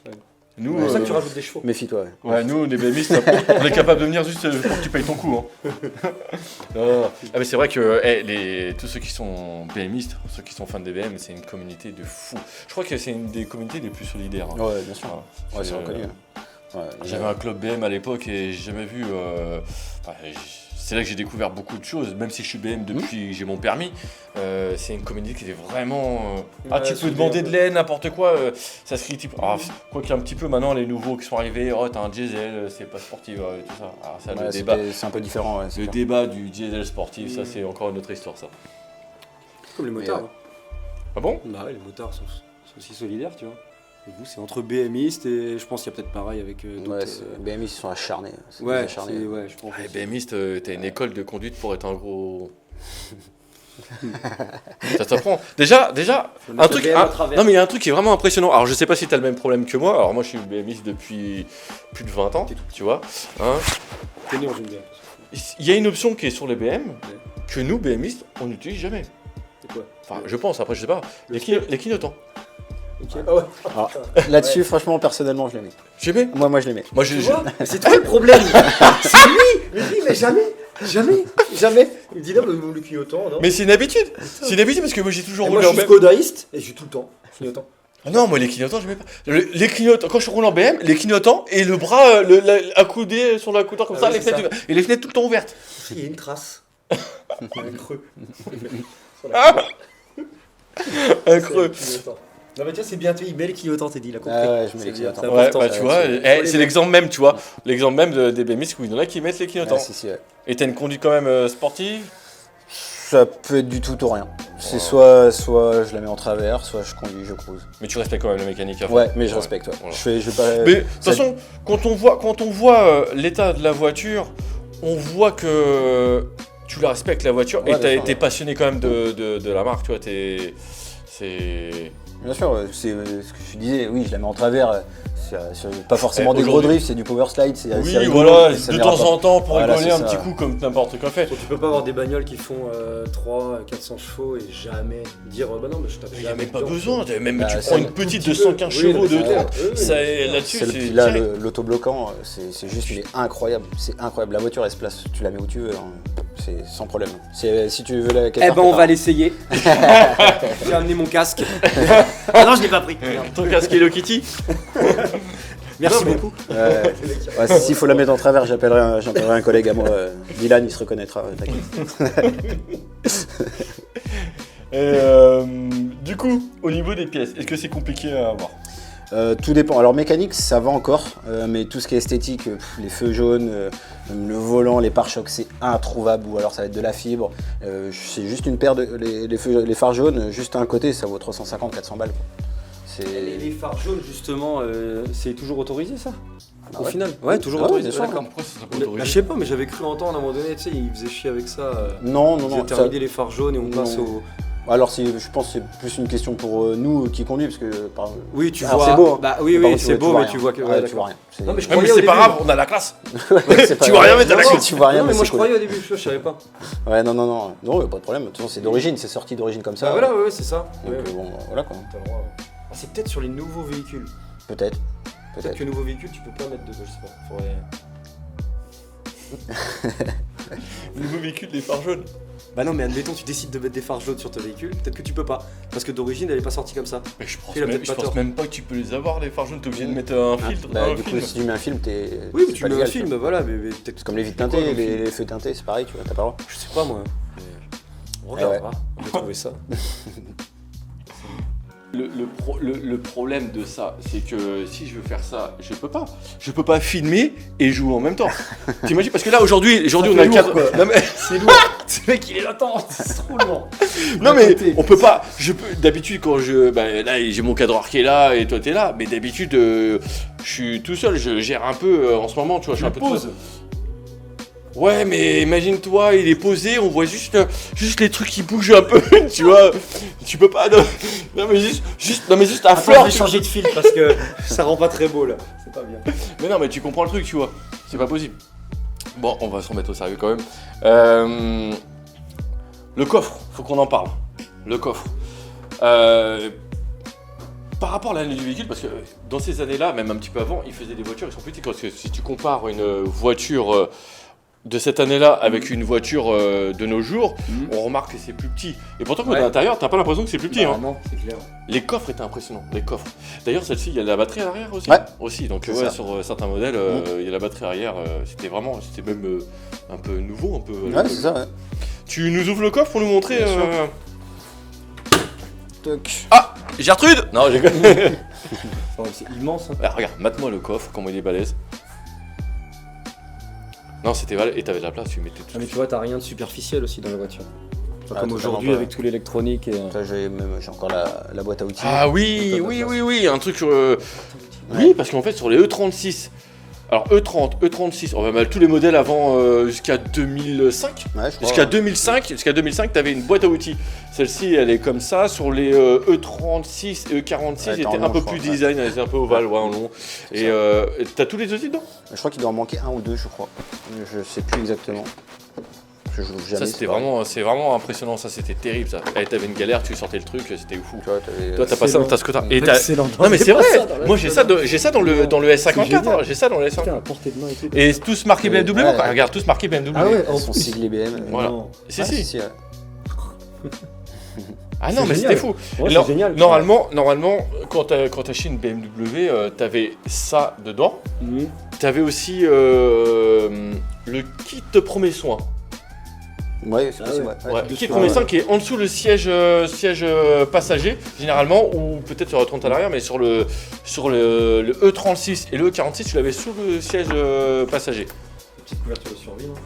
Ouais. Nous, C'est pour ça que tu rajoutes des chevaux. Méfie-toi. Ouais. ouais, nous, les BMistes, on est capable de venir juste pour que tu payes ton coup. Hein. Non. Ah, mais c'est vrai que tous ceux qui sont BMistes, ceux qui sont fans des BM, c'est une communauté de fous. Je crois que c'est une des communautés les plus solidaires. Hein. Ouais, bien sûr. Voilà. Ouais, c'est reconnu. Ouais, J'avais un club BM à l'époque et j'ai jamais vu. C'est là que j'ai découvert beaucoup de choses, même si je suis BM depuis que j'ai mon permis. C'est une communauté qui était vraiment. Tu peux demander de l'aide, n'importe quoi. Ça se critique. Quoi qu'il y a un petit peu maintenant, les nouveaux qui sont arrivés, t'as un diesel, c'est pas sportif, tout ça. Alors, ça, le débat. C'est un peu différent. Ouais, c'est Le clair. débat du diesel sportif, ça c'est encore une autre histoire, ça. Comme les motards. ouais. Ah bon? Bah ouais, les motards sont aussi solidaires, tu vois. Et vous, c'est entre BMistes et je pense qu'il y a peut-être pareil avec d'autres. Ouais, BMI, ils sont acharnés. C'est des Ouais, acharnés. ouais, je pense. Les BMistes, t'as une école de conduite pour être un gros. Ça t'apprend. Déjà, un truc. Non, mais il y a un truc qui est vraiment impressionnant. Alors, je sais pas si t'as le même problème que moi. Alors, moi, je suis BMiste depuis plus de 20 ans, tu vois. Hein. T'es né en une BM. Il y a une option qui est sur les BM que nous, BMistes, on n'utilise jamais. C'est quoi? Enfin, je pense, après, je sais pas. Les clignotants. Ok. Ah ouais. Alors, là-dessus, franchement, personnellement, je l'aimais. Jamais. Moi, je l'aimais. Moi, Tu vois? Mais c'est toi le problème. C'est lui. Mais lui, mais jamais. Il me dit non, mais le clignotant, non. Mais c'est une habitude. C'est une habitude parce que moi, j'ai toujours Et moi, roulé je en suis BM. scodaïste et je suis tout le temps clignotant. Ah non, moi les clignotants, j'aimais pas. Les clignotants, quand je roule en BM, les clignotants et le bras accoudé sur l'accoudeur comme Ah ça, oui, les c'est fenêtres, et les fenêtres tout le temps ouvertes. Il y a une trace. Un creux. Un creux. Non mais tiens, c'est bien, il met les clignotants, t'es dit, il a compris. Ah ouais, je mets C'est les bien, clignotants. c'est Ouais, important, bah ça. tu vois, c'est l'exemple même, tu vois. L'exemple même des BMistes où il y en a qui mettent les clignotants. Ouais, si, ouais. Et t'as une conduite quand même sportive. Ça peut être du tout ou rien. C'est soit je la mets en travers, soit je conduis, je cruise. Mais tu respectes quand même la mécanique à fond. Ouais, mais je respecte. Ouais. Voilà. Je vais pas. Mais de toute façon, quand on voit l'état de la voiture, on voit que tu la respectes la voiture Ouais, et t'as bien sûr, été ouais. passionné quand même de la marque, tu vois. C'est. Bien sûr, c'est ce que je disais. Oui, je la mets en travers. C'est pas forcément des gros aujourd'hui- drifts, c'est du power slide. C'est Oui, c'est rigolo, voilà, mais ça de n'ira temps pas. en temps pour Voilà, rigoler c'est un ça. petit coup comme n'importe quoi fait. Tu peux pas avoir des bagnoles qui font 300, 400 chevaux et jamais dire bah non mais je tape Il n'y a jamais même pas dedans. besoin, même Bah, tu c'est prends un une petite tout de petit peu. 115 Oui, chevaux mais de c'est clair. trop, Oui, ça, oui. là-dessus C'est c'est le, là, direct. l'autobloquant, c'est juste, il est incroyable. C'est incroyable. La voiture, elle se place, tu la mets où tu veux. Hein. C'est sans problème. Si tu veux la Eh ben on va l'essayer. J'ai amené mon casque. Ah non je l'ai pas pris. Ton casque Hello Kitty. Merci beaucoup. S'il faut la mettre en travers, j'appellerai un collègue à moi. Dylan, il se reconnaîtra. T'inquiète. Du coup, au niveau des pièces, est-ce que c'est compliqué à avoir? Tout dépend. Alors mécanique, ça va encore, mais tout ce qui est esthétique, les feux jaunes, même le volant, les pare-chocs, c'est introuvable. Ou alors ça va être de la fibre. C'est juste une paire de les phares jaunes, juste à un côté, ça vaut 350-400 balles. Les phares jaunes, justement, c'est toujours autorisé ça Ah au ouais. final? Ouais, toujours Ah ouais, autorisé. bien sûr. D'accord. Pourquoi ça serait pas Bah, autorisé? je sais pas, mais j'avais cru entendre à un moment donné, tu sais, ils faisaient chier avec ça. Non. Ils terminé les phares jaunes et on passe Non. au. Alors je pense que c'est plus une question pour nous qui conduit, parce que Oui, tu alors, vois. c'est beau. Hein. Bah oui, Par oui, contre, c'est beau, mais rien. tu vois que. Ouais, Ouais, tu vois d'accord. rien. Non, mais je Ouais, mais croyais au c'est pas début. grave, on a la classe. Ouais, c'est pas Tu vois grave. rien, mais t'as la Non, classe. tu vois rien, Non, mais moi c'est je cool. croyais au début, je savais pas. Ouais, non, y a pas de problème. De toute façon, c'est d'origine, c'est sorti d'origine comme ça. Ah voilà, ouais, c'est ça. Donc Ouais, ouais. bon, voilà quoi. T'as le droit, ouais. Ah, c'est peut-être sur les nouveaux véhicules. Peut-être. Peut-être que nouveaux véhicules, tu peux pas mettre de. Je sais pas. Faudrait. Nouveau véhicule, des phares jaunes. Bah non, mais admettons, tu décides de mettre des phares jaunes sur ton véhicule, peut-être que tu peux pas. Parce que d'origine, elle est pas sortie comme ça. Mais je pense, Il a même, peut-être je pas pense tort. même pas que tu peux les avoir, les phares jaunes, t'es obligé de mettre un filtre. Bah, un du coup, film. si tu mets un film, Oui, mais c'est tu pas mets un légal, film, tu vois. voilà, mais peut-être. C'est comme les vitres Quoi, teintées, comme film les feux teintés, c'est pareil, tu vois, t'as pas le droit. Je sais pas moi. On regardera, on va trouver ça. Le problème de ça, c'est que si je veux faire ça, je peux pas. Je peux pas filmer et jouer en même temps. T'imagines? Parce que là, aujourd'hui on a le cadre. Non, mais... C'est lourd. Ce mec, il est là-dedans, c'est trop lourd. Non mais on peut pas. D'habitude quand là j'ai mon cadreur qui est là et toi t'es là, mais d'habitude je suis tout seul, je gère un peu en ce moment, tu vois, je suis un peu tout seul. Ouais, mais imagine-toi, il est posé, on voit juste les trucs qui bougent un peu, tu vois. Tu peux pas. Non mais juste à Attends, je fleur. vais changer de fil parce que ça rend pas très beau là. C'est pas bien. Mais non, mais tu comprends le truc, tu vois. C'est pas possible. Bon, on va se remettre au sérieux quand même. Le coffre, faut qu'on en parle. Le coffre. Par rapport à l'année du véhicule, parce que dans ces années-là, même un petit peu avant, ils faisaient des voitures, ils sont petites. Parce que si tu compares une voiture de cette année-là avec une voiture de nos jours, on remarque que c'est plus petit. Et pourtant, quand Ouais. t'es à l'intérieur, t'as pas l'impression que c'est plus petit. Hein. Non, c'est clair. Les coffres étaient impressionnants, les coffres. D'ailleurs, celle-ci, il y a la batterie à l'arrière aussi. Ouais. Aussi, donc C'est ouais, ça. sur certains modèles, il y a la batterie arrière. C'était même un peu nouveau, un peu. Ouais, c'est ça, ouais. Tu nous ouvres le coffre pour nous montrer. Bien sûr. Toc. Ah, Gertrude. Non, j'ai. C'est immense. Hein. Ah, regarde, mate-moi le coffre, comment il est balèze. Non, c'était balèze. Et t'avais de la place, tu mettais tout. Ah, mais tu vois, t'as rien de superficiel aussi dans la voiture. Pas Ah, comme totalement aujourd'hui pas. avec tout l'électronique et. Ça, j'ai encore la boîte à outils. Ah oui, oui, un truc sur. Oui, parce qu'en fait, sur les E36. Alors E30, E36, on va mettre tous les modèles avant jusqu'à 2005. Ouais, je crois. Jusqu'à 2005, tu avais une boîte à outils. Celle-ci, elle est comme ça. Sur les E36 et E46, Ouais, elle était en un long, peu je crois, plus ouais. design, elle était un peu ovale, ouais, en long. Et t'as tous les outils dedans? Je crois qu'il doit en manquer un ou deux, je crois. Je sais plus exactement. Parce que je l'ouvre jamais. Ça, c'est vraiment impressionnant. Ça, c'était terrible, ça. Eh, t'avais une galère, tu sortais le truc, c'était fou. Tu vois, t'avais. Toi, t'as pas ça, t'as ce que t'as. Et t'as- Excellent. Non, mais c'est vrai. Moi, Moi, j'ai ça dans le S54. génial. hein, J'ai ça dans le S54. Putain, à portée de main et tout. Et tous marqués Ouais, BMW. ouais. quoi. Regarde, tous marqués BMW. Ah ouais, Ils sont siglés BM. Voilà. Non. Si, Ah, si. ouais. Ah non, C'est mais génial. c'était fou. Ouais, Alors, c'est génial. Normalement, quand t'as acheté une BMW, t'avais ça dedans. Mhm. T'avais aussi le kit de premier soin. Ouais, c'est Ah possible. ouais. Ouais. Ouais, de kit soin, premier ouais. soin qui est en dessous le siège passager, généralement, ou peut-être sur la 30 à l'arrière, mais sur le E36 et le E46, tu l'avais sous le siège passager. Petite couverture de survie. Hein.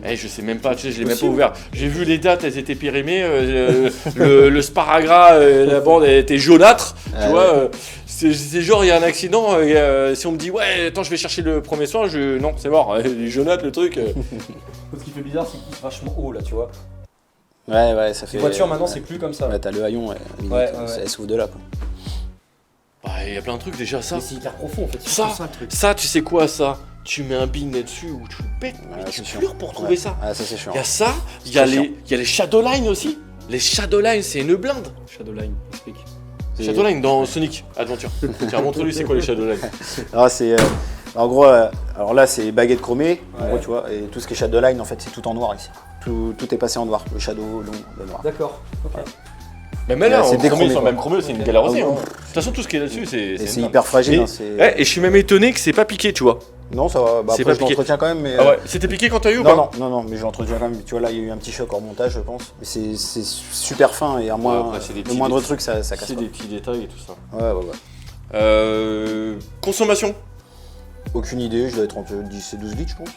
Eh, je sais même pas, tu sais, je l'ai même pas Possible. ouvert. J'ai vu les dates, elles étaient périmées. Le sparadrap, la bande, elle était jaunâtre. Tu Ah vois, ouais. c'est genre, il y a un accident. Si on me dit, ouais, attends, je vais chercher le premier soin, non, c'est mort. Il est jaunâtre le truc. Ce qui fait bizarre, c'est qu'il est vachement haut là, tu vois. Ouais, ça fait. Les voitures maintenant, ouais. c'est plus comme ça. Ouais, t'as le haillon, limite, Ouais, ça s'ouvre de là, quoi. Bah, il y a plein de trucs déjà, ça. Mais c'est hyper profond en fait. Ça, c'est le truc. Ça, tu sais quoi, ça? Tu mets un binet dessus ou tu le pètes, mais Ouais, tu c'est sûr. pleures pour trouver Ouais. ça. Ah, ça c'est sûr. Il y a ça, il y a C'est chiant. les Shadowline aussi. Les Shadowline, c'est une blinde. Shadowline, explique. C'est- Shadowline dans Sonic Adventure. Tiens, montre-lui c'est quoi les Shadowline. Ah, c'est. En gros, alors là, c'est baguette chromée, en gros, tu vois, et tout ce qui est Shadowline, en fait, c'est tout en noir ici. Tout est passé en noir. Le shadow, l'ombre, le noir. D'accord. Ok. Mais même là, C'est en chromé, déchromé, sur quoi. même chromé, c'est une galère aussi. Ah, hein. ouais. De toute façon, tout ce qui est là-dessus, c'est Et une c'est blinde. hyper fragile. Et- hein, c'est... Et je suis même étonné que c'est pas piqué, tu vois. Non, ça va. Bah, C'est après, pas je piqué. l'entretiens quand même, mais. Ah ouais, c'était piqué quand t'as eu ou Non, pas? non, mais je l'entretiens quand même. Tu vois, là, il y a eu un petit choc hors montage, je pense. Mais c'est super fin et à moins, après, c'est des le petits moindre détails. truc, ça casse C'est pas. des petits détails et tout ça. Ouais. Consommation. Aucune idée, je dois être entre 10 et 12 litres, je pense.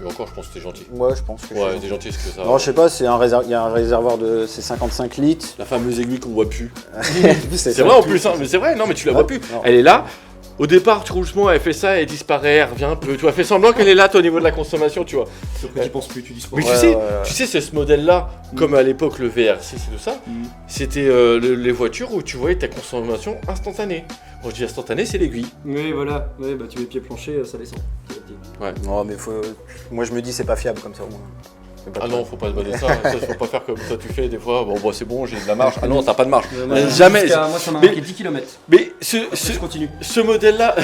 Et encore, je pense que t'es gentil. Ouais, je pense que Ouais, t'es gentil, parce que ça... Non, je sais pas, il y a un réservoir de. C'est 55 litres. La fameuse aiguille qu'on voit plus. c'est C'est vrai en plus, hein, mais c'est vrai, non mais tu la vois plus. Non. Elle est là. Au départ, tout doucement, elle fait ça, elle disparaît, elle revient un peu. Tu vois, fais semblant qu'elle est là, toi, au niveau de la consommation, tu vois. Après, tu penses plus, tu dis Mais Ouais, tu sais, ouais, ouais. tu sais, c'est ce modèle-là, comme à l'époque le VR6 et tout ça, c'était les voitures où tu voyais ta consommation instantanée. Quand je dis instantanée, c'est l'aiguille. Oui, voilà. Ouais, bah tu mets le pied plancher, ça descend. Non, mais moi je me dis c'est pas fiable comme ça au moins. C'est pas Ah de non, faut pas se baser ça, faut pas faire comme ça tu fais des fois. Bon, bah, c'est bon, j'ai de la marge. Ah non, t'as pas de marge. Jamais. Moi, ça m'a Mais- marqué 10 km. Mais Je continue. ce modèle-là,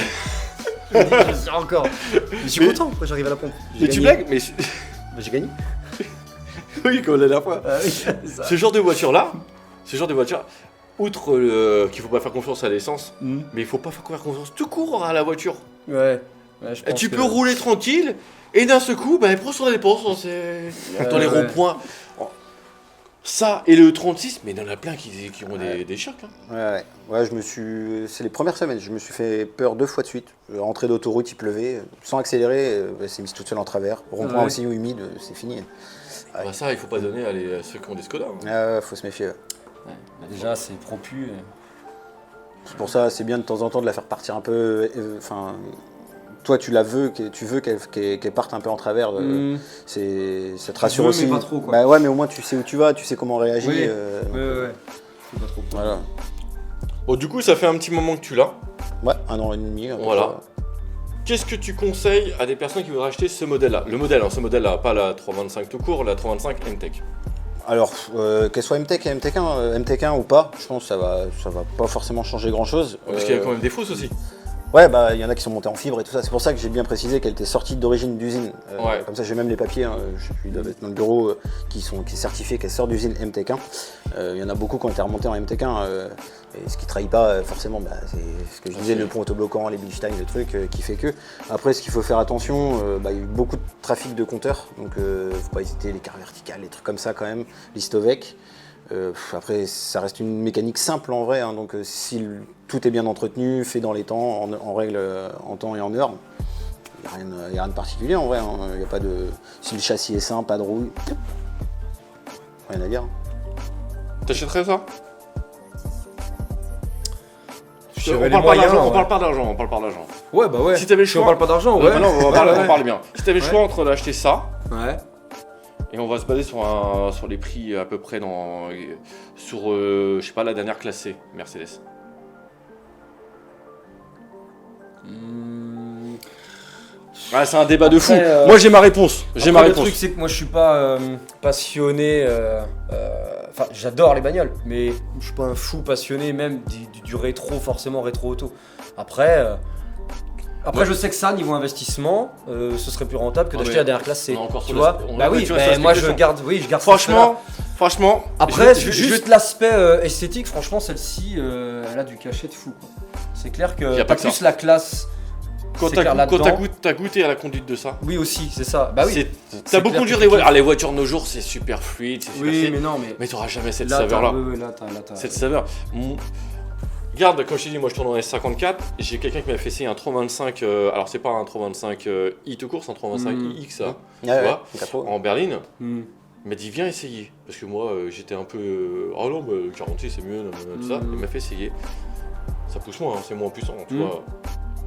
Encore. Je suis Mais- content quand j'arrive à la pompe. mais tu blagues, mais Bah, j'ai gagné. oui, comme la dernière fois. Ah oui, c'est ça. Ce genre de voiture, outre qu'il faut pas faire confiance à l'essence, mais il faut pas faire confiance tout court à la voiture. Ouais. Ouais, je Et pense tu que- peux rouler tranquille, et d'un seul coup, bah, elle prend son dépense dans les ouais. ronds-points. Ça, et le 36, mais il y en a plein qui ont des chocs. Hein. Ouais, c'est les premières semaines, je me suis fait peur 2 fois de suite. Rentrée d'autoroute, il pleuvait, sans accélérer, elle s'est mise toute seule en travers. Rond-point Ouais. aussi humide, c'est fini. Bah, ça, il faut pas donner à ceux qui ont des Skoda. Hein. Faut se méfier. Ouais. Bah, déjà, c'est propu. C'est pour ça, c'est bien de temps en temps de la faire partir un peu. Enfin, toi, tu veux qu'elle parte un peu en travers. Ça te rassure veux, aussi. mais pas trop, quoi. Bah ouais, mais au moins tu sais où tu vas, tu sais comment réagir. Oui. Ouais. Faut pas trop. Voilà. Bon, du coup, ça fait un petit moment que tu l'as. Ouais, 1 an et demi. à peu Voilà. près. Qu'est-ce que tu conseilles à des personnes qui voudraient acheter ce modèle-là? Le modèle, hein, ce modèle-là, pas la 325 tout court, la 325 M-Tech. Alors, qu'elle soit MTech et MTech1 ou pas, je pense que ça va pas forcément changer grand chose. Parce qu'il y a quand même des fausses aussi. Ouais, bah il y en a qui sont montés en fibre et tout ça. C'est pour ça que j'ai bien précisé qu'elle était sortie d'origine d'usine. Ouais. Comme ça, j'ai même les papiers, hein, ils doivent être dans le bureau, qui est certifié qu'elle sort d'usine MTech1. Il y en a beaucoup qui ont été remontés en MTech1. Et ce qui trahit pas forcément, bah, c'est ce que je disais, le pont autobloquant, les Bilstein, le truc qui fait que. Après, ce qu'il faut faire attention, il y a eu beaucoup de trafic de compteurs, donc faut pas hésiter, les carres verticales, les trucs comme ça quand même, l'Istovec. Après, ça reste une mécanique simple en vrai, hein, donc si tout est bien entretenu, fait dans les temps, en règle, en temps et en heure, il n'y a rien de particulier en vrai. Hein, y a pas de... Si le châssis est sain, pas de rouille, rien à dire. T'achèterais ça? J'aurais On les parle pas moyens, d'argent, on ouais. parle pas d'argent, on parle pas d'argent. Ouais, bah ouais. Si t'avais le Si choix- on parle pas d'argent, ouais. Non, on Ouais. parle bien. Si t'avais le choix entre d'acheter ça, Ouais. et on va se baser sur les prix à peu près sur, je sais pas, la dernière classée, Mercedes. Ah, c'est un débat de fou. Après, Moi, j'ai ma réponse. J'ai ma Après, réponse. Le truc, c'est que moi, je suis pas passionné. Enfin, j'adore les bagnoles, mais je suis pas un fou passionné même du rétro, forcément rétro auto. Après, Ouais. je sais que ça, niveau investissement, ce serait plus rentable que Ah, d'acheter mais la dernière classe C. on a encore Tu sur vois la- on- Bah ouais, oui, tu vois, bah, ça, moi c'est je question. garde, Franchement. Après, je- juste l'aspect esthétique, franchement, celle-ci, elle a du cachet de fou. Quoi. C'est clair Y a que pas pas que plus ça. la classe. Quand c'est clair, là-dedans. t'as goûté à la conduite de ça, Oui aussi, c'est ça. Bah oui. t'as c'est beau clair conduire que les tu voitures. kiffes. Ah, les voitures de nos jours, c'est super fluide, c'est super Oui, safe. mais non, mais Mais t'auras jamais cette là, saveur-là. t'as. Cette saveur. Regarde, comme je t'ai dit, moi je tourne en S54. J'ai quelqu'un qui m'a fait essayer un 325. Alors, c'est pas un 325 i tout court, c'est un 325 iX ça, vois, en berline. Hmm. Il m'a dit, viens essayer. Parce que moi, j'étais un peu. Oh non, mais 46 c'est mieux, tout ça. Il m'a fait essayer. Ça pousse moins, hein, c'est moins puissant, tu vois.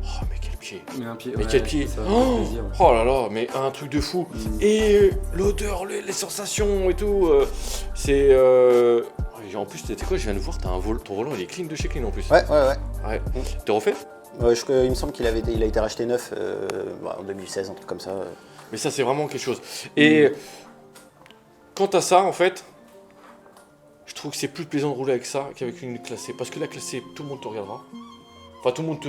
Oh, mais quel pied! Mais un pied. Mais ouais, quel pied! ça fait Oh, plaisir. oh là là, mais un truc de fou! Et l'odeur, les sensations et tout, c'est. En plus, tu sais quoi, je viens de voir, ton volant il est clean de chez clean en plus. Ouais. Ouais. T'es refait? Ouais, il me semble qu'il a été racheté neuf en 2016, un truc comme ça. Mais ça, c'est vraiment quelque chose. Et quant à ça, en fait, je trouve que c'est plus plaisant de rouler avec ça qu'avec une classée. Parce que la classée, tout le monde te regardera. Enfin, tout le monde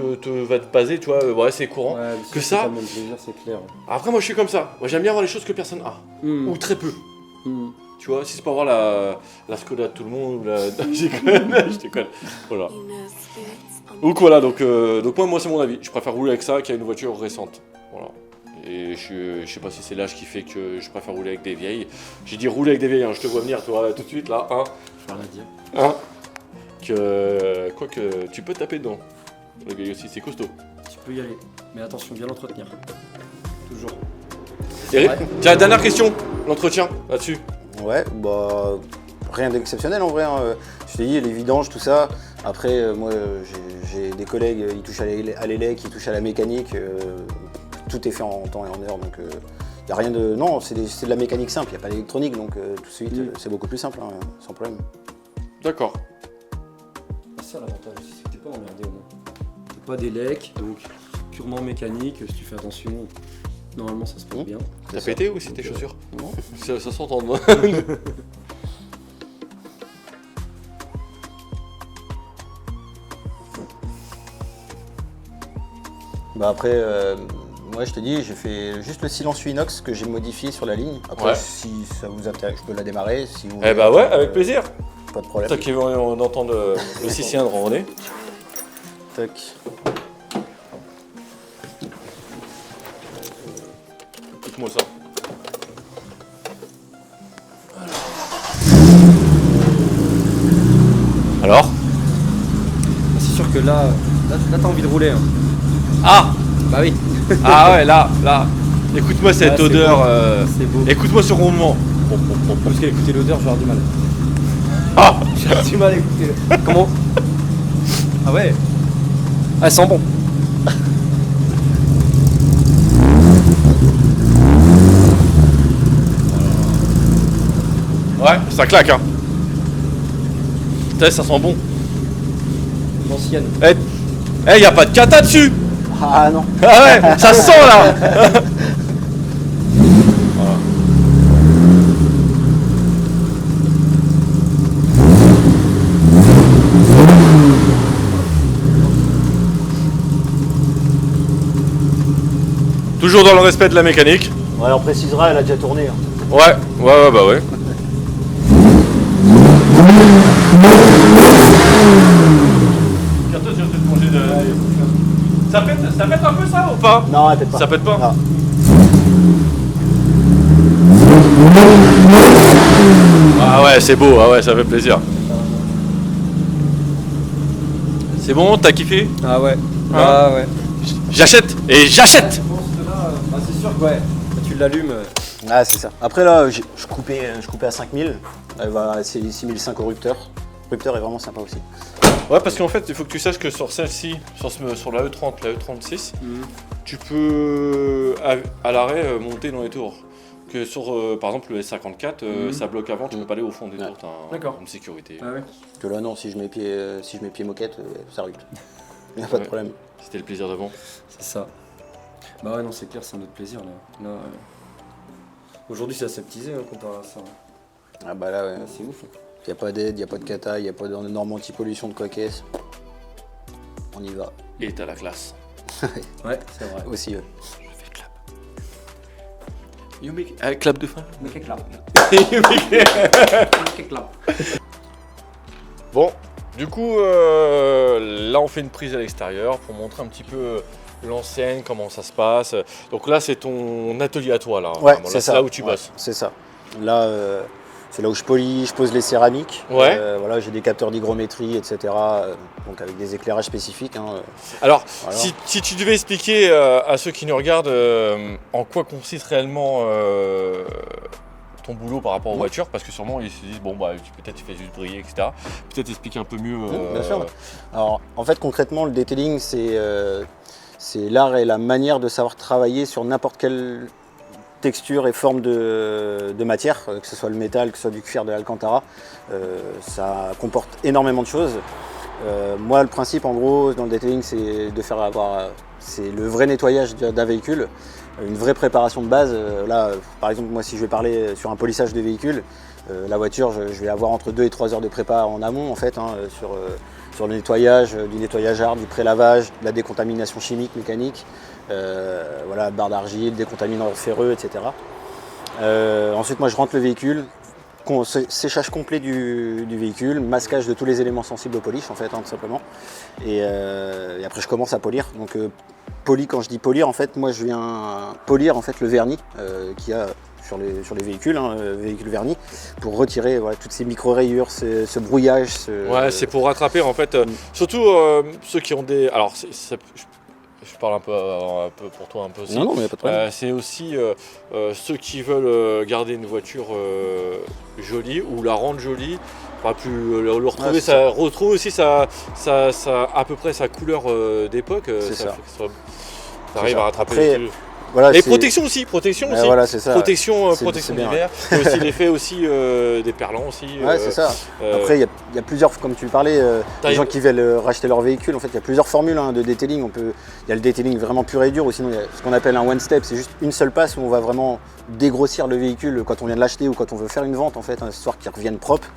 va te baser, tu vois, ouais, c'est courant. Ouais, Que c'est ça- pas le même plaisir, c'est clair. Après, moi, je suis comme ça. Moi, j'aime bien voir les choses que personne a. Ou très peu. Tu vois, si c'est pas voir la Skoda de tout le monde, ou la... je déconne. Voilà. Donc voilà, donc moi c'est mon avis. Je préfère rouler avec ça qu'avec une voiture récente. Voilà. Et je sais pas si c'est l'âge qui fait que je préfère rouler avec des vieilles. J'ai dit rouler avec des vieilles, hein. Je te vois venir toi tout de suite là. Hein. Je peux rien dire. Hein. Quoique, tu peux taper dedans. Le gars aussi, c'est costaud. Tu peux y aller. Mais attention, bien l'entretenir. Toujours. Eric, Ouais. tiens, dernière question. L'entretien, là-dessus. Ouais, bah rien d'exceptionnel en vrai. Hein. Je t'ai dit, les vidanges, tout ça. Après, moi, j'ai des collègues, ils touchent à l'élec, ils touchent à la mécanique. Tout est fait en temps et en heure, donc il n'y a rien de... Non, c'est de la mécanique simple, il n'y a pas d'électronique, donc tout de suite, c'est beaucoup plus simple, hein, sans problème. D'accord. C'est ça l'avantage aussi, c'est que t'es pas emmerdé au moins. T'as pas d'élec, donc purement mécanique, si tu fais attention, normalement ça se passe bien. T'as pété ou c'est tes chaussures? Non. Ça s'entend. Bah après, moi je te dis, j'ai fait juste le silencieux inox que j'ai modifié sur la ligne. Après, Ouais. si ça vous intéresse, je peux la démarrer. Si vous Eh bah ouais, avec plaisir. Pas de problème. Toi qui veux entendre le 6 cylindres en René. Tac. Écoute-moi ça. Alors? C'est sûr que là t'as envie de rouler. Hein. Ah! Bah oui, Ah ouais, là. Écoute-moi cette Ah, c'est odeur. beau. C'est beau. Écoute-moi ce roulement. Parce qu'à écouter l'odeur, je vais avoir du mal. Ah! J'ai du mal à écouter. Comment? Ah ouais. Ah, elle sent bon. Ouais, ça claque, hein. Putain, ça sent bon. L'ancienne. Eh, y a pas de cata dessus. Ah non. Ah ouais, ça sent là. Toujours dans le respect de la mécanique. Ouais, on précisera, elle a déjà tourné. Hein. Ouais, bah ouais. Bientôt, tu vas te manger de... Ça pète un peu ça ou pas? Non, elle pète pas. Ça pète pas? Non. Ah ouais, c'est beau, ah ouais, ça fait plaisir. C'est bon, t'as kiffé? Ah ouais. Hein? Ah ouais. J'achète et j'achète. C'est sûr que ouais. Quand tu l'allumes. Ah, c'est ça. Après là, je coupais à 5000. C'est 6005 au rupteur. Le rupteur est vraiment sympa aussi. Ouais, parce qu'en fait, il faut que tu saches que sur celle-ci, sur la E30, la E36, tu peux à l'arrêt monter dans les tours. Que sur, par exemple, le S54, ça bloque avant, tu peux pas aller au fond des tours, t'as D'accord. une sécurité. Ah ouais. Que là, non, si je mets pied moquette, ça rupte. Il n'y a pas de Ouais. problème. C'était le plaisir d'avant. C'est ça. Bah ouais, non, c'est clair, c'est un autre plaisir là. Aujourd'hui, c'est aseptisé hein, comparé à ça. Ah bah là, ouais. Ah, c'est ouf. Il n'y a pas d'aide, il n'y a pas de cata, il n'y a pas de norme anti-pollution de coquesse. On y va. Et t'as la classe. Ouais, c'est vrai. Aussi, Je fais clap. You make... clap de fin. Mais qu'est-ce que là? Bon, du coup, là on fait une prise à l'extérieur pour montrer un petit peu l'enseigne, comment ça se passe. Donc là c'est ton atelier à toi là. Ouais, Vraiment, c'est là, ça. là où tu Ouais, bosses. c'est ça. Là, c'est là où je polis, je pose les céramiques. Ouais. Voilà, j'ai des capteurs d'hygrométrie, etc. Donc avec des éclairages spécifiques. Hein. Alors, Voilà. si tu devais expliquer à ceux qui nous regardent en quoi consiste réellement ton boulot par rapport aux voitures, parce que sûrement ils se disent bon bah peut-être tu fais juste briller, etc. Peut-être expliquer un peu mieux. Bien sûr. Alors, en fait, concrètement, le detailing, c'est l'art et la manière de savoir travailler sur n'importe quelle texture et forme de matière, que ce soit le métal, que ce soit du cuir, de l'alcantara. Ça comporte énormément de choses. Moi, le principe, en gros, dans le detailing, c'est de faire c'est le vrai nettoyage d'un véhicule, une vraie préparation de base. Là, par exemple, moi, si je vais parler sur un polissage de véhicule, la voiture, je vais avoir entre 2 et 3 heures de prépa en amont, en fait, hein, sur le nettoyage, du nettoyage hard, du pré-lavage, de la décontamination chimique, mécanique, voilà, barre d'argile, décontaminant ferreux, etc. Ensuite, moi, je rentre le véhicule, séchage complet du véhicule, masquage de tous les éléments sensibles au polish, en fait, hein, tout simplement. Et après, je commence à polir. Donc, quand je dis polir, en fait, moi, je viens polir en fait le vernis qui a sur les véhicules, véhicules vernis, pour retirer toutes ces micro-rayures, ce brouillage. Ouais, c'est pour rattraper en fait, surtout ceux qui ont des... Alors, je parle un peu pour toi un peu aussi. Non, mais y a pas de problème. C'est aussi ceux qui veulent garder une voiture jolie ou la rendre jolie, pas plus le retrouver, retrouver aussi à peu près sa couleur d'époque. C'est ça. Ça arrive à rattraper. Après, le... Voilà, et protection aussi. Voilà, c'est ça. Protection C'est bien, d'hiver. Il y a aussi l'effet aussi des perlants aussi. Ouais, c'est ça. Après, il y a plusieurs, comme tu parlais, des gens qui veulent racheter leur véhicule. En fait, il y a plusieurs formules de detailing. Il y a le detailing vraiment pur et dur, ou sinon il y a ce qu'on appelle un one step. C'est juste une seule passe où on va vraiment dégrossir le véhicule quand on vient de l'acheter ou quand on veut faire une vente, en fait, histoire qu'il revienne propre.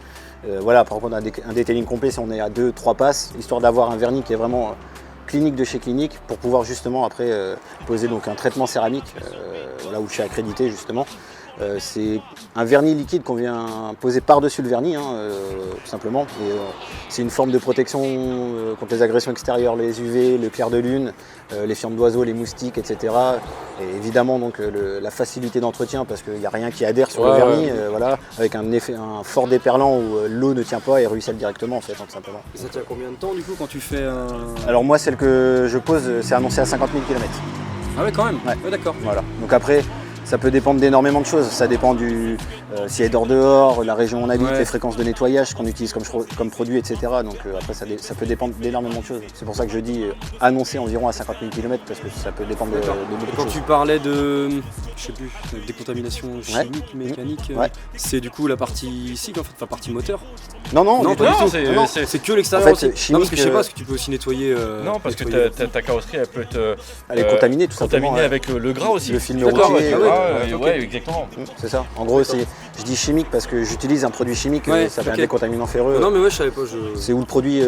Voilà, par contre, un detailing complet, si on est à 2-3 passes, histoire d'avoir un vernis qui est vraiment clinique de chez Clinique, pour pouvoir justement après poser donc un traitement céramique, là où je suis accrédité justement. C'est un vernis liquide qu'on vient poser par-dessus le vernis, tout simplement. Et, c'est une forme de protection contre les agressions extérieures, les UV, le clair de lune, les fientes d'oiseaux, les moustiques, etc. Et évidemment donc la facilité d'entretien, parce qu'il n'y a rien qui adhère sur le vernis, voilà, avec un fort déperlant où l'eau ne tient pas et ruisselle directement en fait, tout simplement. Et ça tient combien de temps du coup quand tu fais un... Alors moi, celle que je pose, c'est annoncé à 50 000 km. Ah ouais, quand même. Ouais. D'accord. Voilà. Donc après, ça peut dépendre d'énormément de choses. Ça dépend du s'il y a d'or dehors, la région où on habite, les fréquences de nettoyage qu'on utilise comme produit, etc. Donc après, ça peut dépendre d'énormément de choses. C'est pour ça que je dis annoncer environ à 50 000 km, parce que ça peut dépendre de beaucoup de Quand choses. tu parlais de, je sais plus, décontamination chimique, mécanique, c'est du coup la partie cycle, en fait, enfin partie moteur. Non, pas du tout. C'est que l'extérieur en fait, aussi. chimique, Non, parce que je sais pas, parce que tu peux aussi nettoyer. Non, parce que ta carrosserie, elle peut être elle est contaminée tout simplement. Contaminée avec le gras aussi. Le film D'accord, routier. ouais, exactement. C'est ça. En gros, je dis chimique parce que j'utilise un produit chimique, ça vient des contaminants ferreux. Non, mais ouais, je savais pas. C'est où le produit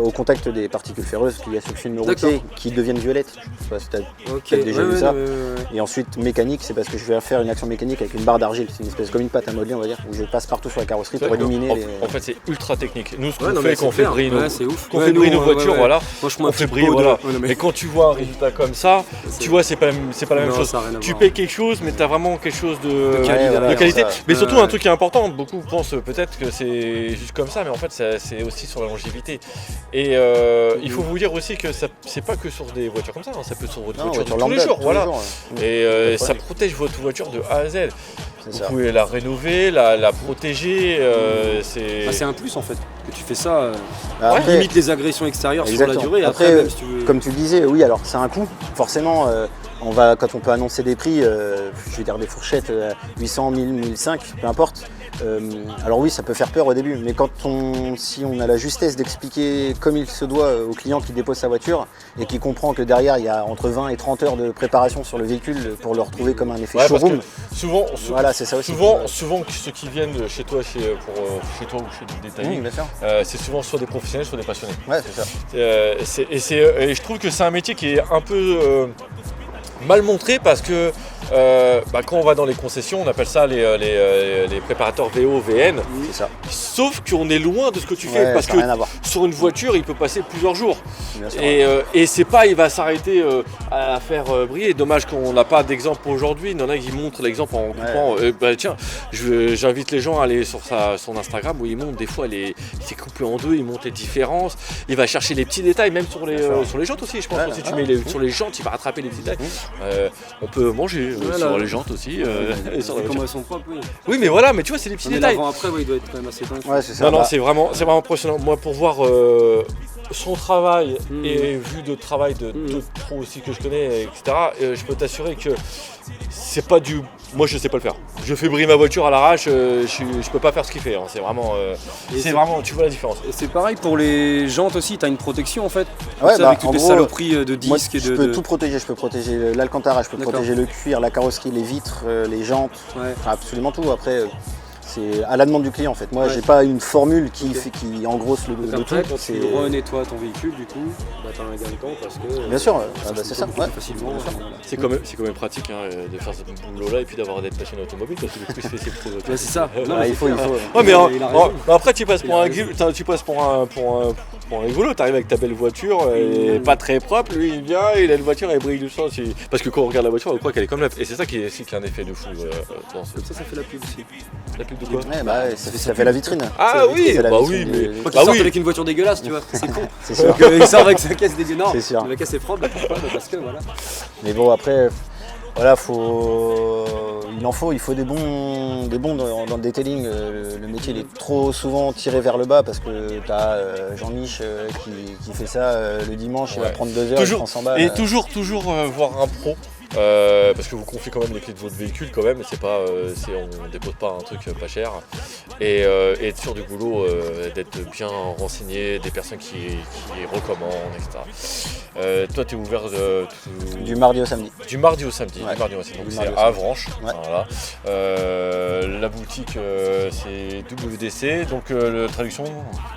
au contact des particules ferreuses, qu'il y a sur le film routier qui deviennent violettes. Je sais pas si tu as peut-être déjà vu ça. Et ensuite, mécanique, c'est parce que je vais faire une action mécanique avec une barre d'argile. C'est une espèce comme une pâte à modeler, on va dire, où je passe partout sur la carrosserie pour éliminer les... En fait, c'est ultra technique. Nous, ce Ouais, qu'on fait, quand on fait briller nos voitures, voilà, on fait briller, voilà. Et quand tu vois un résultat comme ça, tu vois, c'est pas la même chose. Tu payes quelque chose, mais tu as vraiment quelque chose de qualité. Mais surtout, un truc qui est important, beaucoup pensent peut-être que c'est juste comme ça, mais en fait, c'est aussi sur la longévité. Et il faut vous dire aussi que c'est pas que sur des voitures comme ça, ça peut être sur votre voiture de tous les jours. Voilà. Et ça protège votre voiture de A à Z. Vous pouvez la rénover, la protéger. C'est un plus en fait, que tu fais ça. Après, limite les agressions extérieures sur la durée. Après, même, si tu veux... comme tu le disais, oui, alors c'est un coût. Forcément, quand on peut annoncer des prix, je veux dire des fourchettes 800, 1000, 1005, peu importe. Alors oui, ça peut faire peur au début, mais si on a la justesse d'expliquer comme il se doit au client qui dépose sa voiture et qui comprend que derrière il y a entre 20 et 30 heures de préparation sur le véhicule pour le retrouver comme un effet showroom. Souvent, voilà, c'est ça aussi. Souvent, ceux qui viennent chez toi, chez toi ou chez du détailling, c'est souvent soit des professionnels, soit des passionnés. Ouais, c'est ça. Et je trouve que c'est un métier qui est un peu mal montré parce que quand on va dans les concessions, on appelle ça les préparateurs VO, VN. C'est ça. Sauf qu'on est loin de ce que tu fais parce que sur une voiture, il peut passer plusieurs jours. Et c'est pas, il va s'arrêter à faire briller. Dommage qu'on n'a pas d'exemple aujourd'hui. Il y en a qui montrent l'exemple en coupant. Tiens, j'invite les gens à aller sur son Instagram où il montre des fois, il s'est coupé en deux, il montre les différences. Il va chercher les petits détails, même sur les jantes aussi. Je pense que si tu mets sur les jantes, il va rattraper les petits détails. On peut manger sur les jantes aussi. Comme elles sont propres, oui. Oui, mais voilà, mais tu vois, c'est les petits détails. Après, il doit être quand même assez dingue. Ouais, c'est ça. Non, c'est vraiment impressionnant. Moi, pour voir son travail et vu de travail de pros aussi que je connais, etc., je peux t'assurer que c'est pas du... Moi, je sais pas le faire. Je fais briller ma voiture à l'arrache, je peux pas faire ce qu'il fait. Hein. C'est vraiment... tu vois la différence. Et c'est pareil pour les jantes aussi, t'as une protection en fait. Ouais, avec toutes les saloperies de disques et de... Je peux tout protéger. Je peux protéger l'alcantara, je peux protéger le cuir, la carrosserie, les vitres, les jantes, enfin, absolument tout. Après... c'est à la demande du client en fait. Moi j'ai pas une formule qui engrosse le tout. Quand tu renettoies ton véhicule du coup, t'as un gain de temps parce que... Bien sûr, c'est ça. Facilement. C'est quand même pratique de faire ce boulot là et puis d'être passionné automobile parce que du coup c'est pro. C'est ça. Il faut. Ouais, mais après tu passes pour un Bon, rigolo, t'arrives avec ta belle voiture, et pas très propre, lui il vient, il a une voiture, elle brille du sang. Parce que quand on regarde la voiture, on croit qu'elle est comme neuve. Et c'est ça qui a un effet de fou. Comme ça fait la pub aussi. La pub de quoi? Ouais, bah, ça fait la vitrine. Ah oui, C'est la bah vitrine oui, de- mais. Faut qu'il Bah sorte oui. avec une voiture dégueulasse, tu vois, c'est con. C'est sûr. Donc, il sort avec sa caisse dégueulasse. C'est sûr. La caisse est propre, bah, pourquoi? Bah, parce que voilà. Mais bon, après, voilà, il faut des bons dans le detailing. Le métier il est trop souvent tiré vers le bas parce que t'as Jean-Mich qui fait ça le dimanche, il va Ouais. prendre 2 heures, il prend 100 balles. Et toujours voir un pro. Parce que vous confiez quand même les clés de votre véhicule quand même, on dépose pas un truc pas cher et être sûr du boulot, d'être bien renseigné, des personnes qui recommandent, etc. Toi tu es ouvert Du mardi au samedi. du mardi au samedi, Ouais. du mardi au samedi. Donc Du c'est mardi au à samedi. Avranches, Ouais. voilà. La boutique c'est WDC, donc la traduction,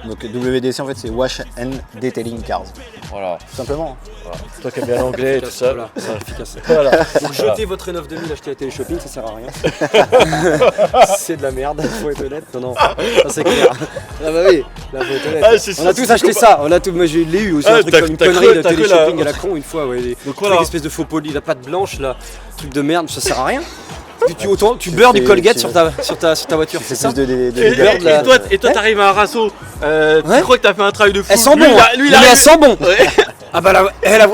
Donc WDC en fait c'est Wash and Detailing Cars, voilà. tout simplement. Voilà. Toi qui aimes bien l'anglais et tout ça. Voilà, c'est efficace. Voilà. Donc jetez votre Renault 2000 acheté à Téléshopping, ça sert à rien. C'est de la merde, faut être honnête. Non, ça c'est clair. Ah bah oui, là faut être honnête. Ah, c'est On a sûr, tous c'est acheté ça, moi je l'ai eu aussi, Ah, un truc t'as- comme une t'as connerie cru- de t'as cru Téléshopping la- à la con une fois, ouais. Donc Truc, voilà. espèce de faux poli, la pâte blanche là, truc de merde, ça sert à rien. Tu beurres du fais- Colgate tu- sur ta voiture, c'est ça? Plus de Et, délibéré. toi t'arrives à un rasso, Ouais. tu crois que t'as fait un travail de fou. Elle sent Lui, bon, il a- hein. lui, il Mais a- elle sent bon. Ouais. Ah bah là, elle a...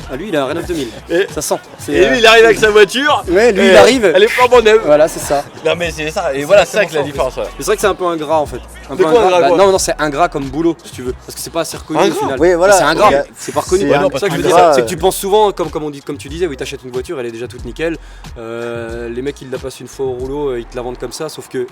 Ah, lui il a un Renault 2000, Et- ça sent. C'est, Et lui il arrive avec sa voiture. Ouais, lui et il arrive. Elle est flambant neuve. Voilà, c'est ça. Non mais c'est ça, et voilà, c'est ça que la exactement différence. Ouais. Mais c'est vrai que c'est un peu ingrat en fait. Un De peu quoi ingrat, quoi non, c'est ingrat comme boulot si tu veux. Parce que c'est pas assez reconnu au Ingrat final. Oui, voilà. C'est ingrat, Ouais. c'est pas reconnu. C'est Ouais, un- non, c'est ça que je veux ingrat, dire. C'est que tu penses souvent, comme tu disais, oui, t'achètes une voiture, elle est déjà toute nickel. Les mecs ils la passent une fois au rouleau, ils te la vendent comme ça, sauf que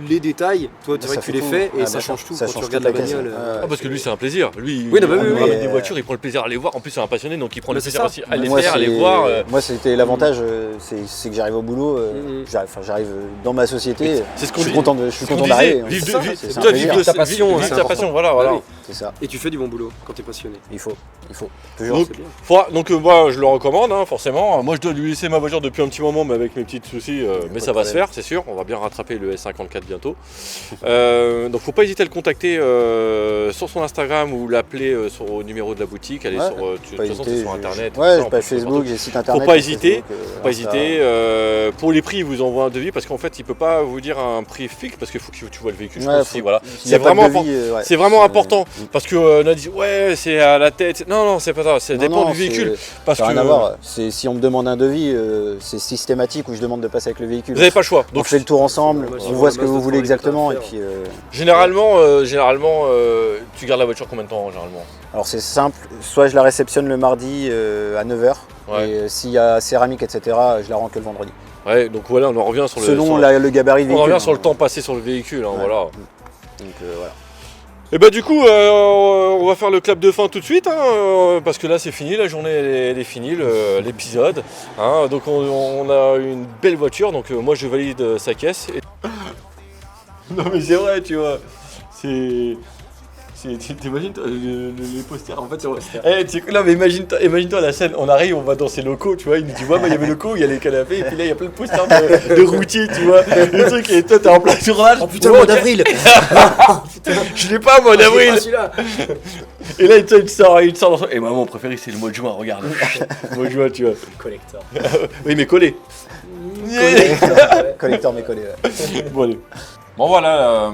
les détails, toi c'est vrai Ça que tu fait les tout. fais et Ah, ça bah, change tout ça quand tu change regardes toute la la caisse. bagnole. Ouais. Ah parce que lui c'est un plaisir. Lui Oui, non, bah oui, il oui, ramène oui. des voitures, il prend le plaisir à les voir. En plus c'est un passionné donc il prend le Mais c'est plaisir ça. aussi à les Moi, faire, à les c'est- voir. Moi, c'était l'avantage, c'est que j'arrive au boulot, Mhm. j'arrive dans ma société. C'est ce qu'on Je suis dit. content Ce qu'on content disait, d'arriver. vive C'est de- ça, vive- c'est un toi, plaisir. vive de Ta passion, vive c'est ta important. passion, voilà. Bah oui. C'est ça. Et tu fais du bon boulot quand t'es passionné. Il faut. Toujours. Donc, C'est bien. donc moi je le recommande hein, forcément. Moi je dois lui laisser ma voiture depuis un petit moment mais avec mes petits soucis mais ça va se faire c'est sûr. On va bien rattraper le S54 bientôt. Donc faut pas hésiter à le contacter sur son Instagram ou l'appeler au numéro de la boutique. Aller Ouais, sur, de toute façon c'est sur internet. tout Ouais, ça, j'ai on pas peut trouver Facebook, partout. j'ai site internet. Faut pas sur hésiter, Facebook, Faut pas Insta. hésiter. Pour les prix, il vous envoie un devis parce qu'en fait, il peut pas vous dire un prix fixe parce qu'il faut que tu vois le véhicule. je Ouais, pense aussi, voilà. S'il y a C'est pas de vraiment, devis, ouais, c'est vraiment c'est- important parce que on a dit ouais, c'est à la tête. Non, c'est pas ça. Ça Non, dépend non, du véhicule. Parce Ça n'a que rien à voir. Si on me demande un devis, c'est systématique où je demande de passer avec le véhicule. vous n'avez pas le choix. On Donc fait le tour ensemble, Ouais, on c'est voit la ce que masse vous de voulez travail que t'as à exactement et faire. puis. généralement, tu gardes la voiture combien de temps généralement? Alors c'est simple, soit je la réceptionne le mardi à 9h, Ouais. et s'il y a céramique, etc., je la rends que le vendredi. Ouais, donc voilà, on en revient sur le. Selon sur- le gabarit du on en véhicule. revient sur le hein. temps passé sur le véhicule. Hein, Ouais. voilà. Donc voilà. Et bah du coup, on va faire le clap de fin tout de suite, hein, parce que là c'est fini, la journée elle est finie, l'épisode. Hein, donc on a une belle voiture, donc moi je valide sa caisse. Non mais c'est vrai, tu vois, t'imagines les posters en fait non mais imagine-toi la scène, on arrive, on va dans ses locaux, tu vois, il nous dit ouais bah il y avait le locaux, il y a les canapés, et puis là il y a plein de posters de routiers, tu vois, le truc, et toi t'es en plein tournage. Oh putain, Ouais, mois ok. d'avril. Je l'ai pas moi d'avril. Ah, celui-là. Et là, il te sort dans son... Et moi, mon préféré, c'est le mois de juin, regarde. Mois de juin, tu vois. Collector. Oui, mais collé. Collecteur mais collé. Ouais. Bon, allez. Bon, voilà,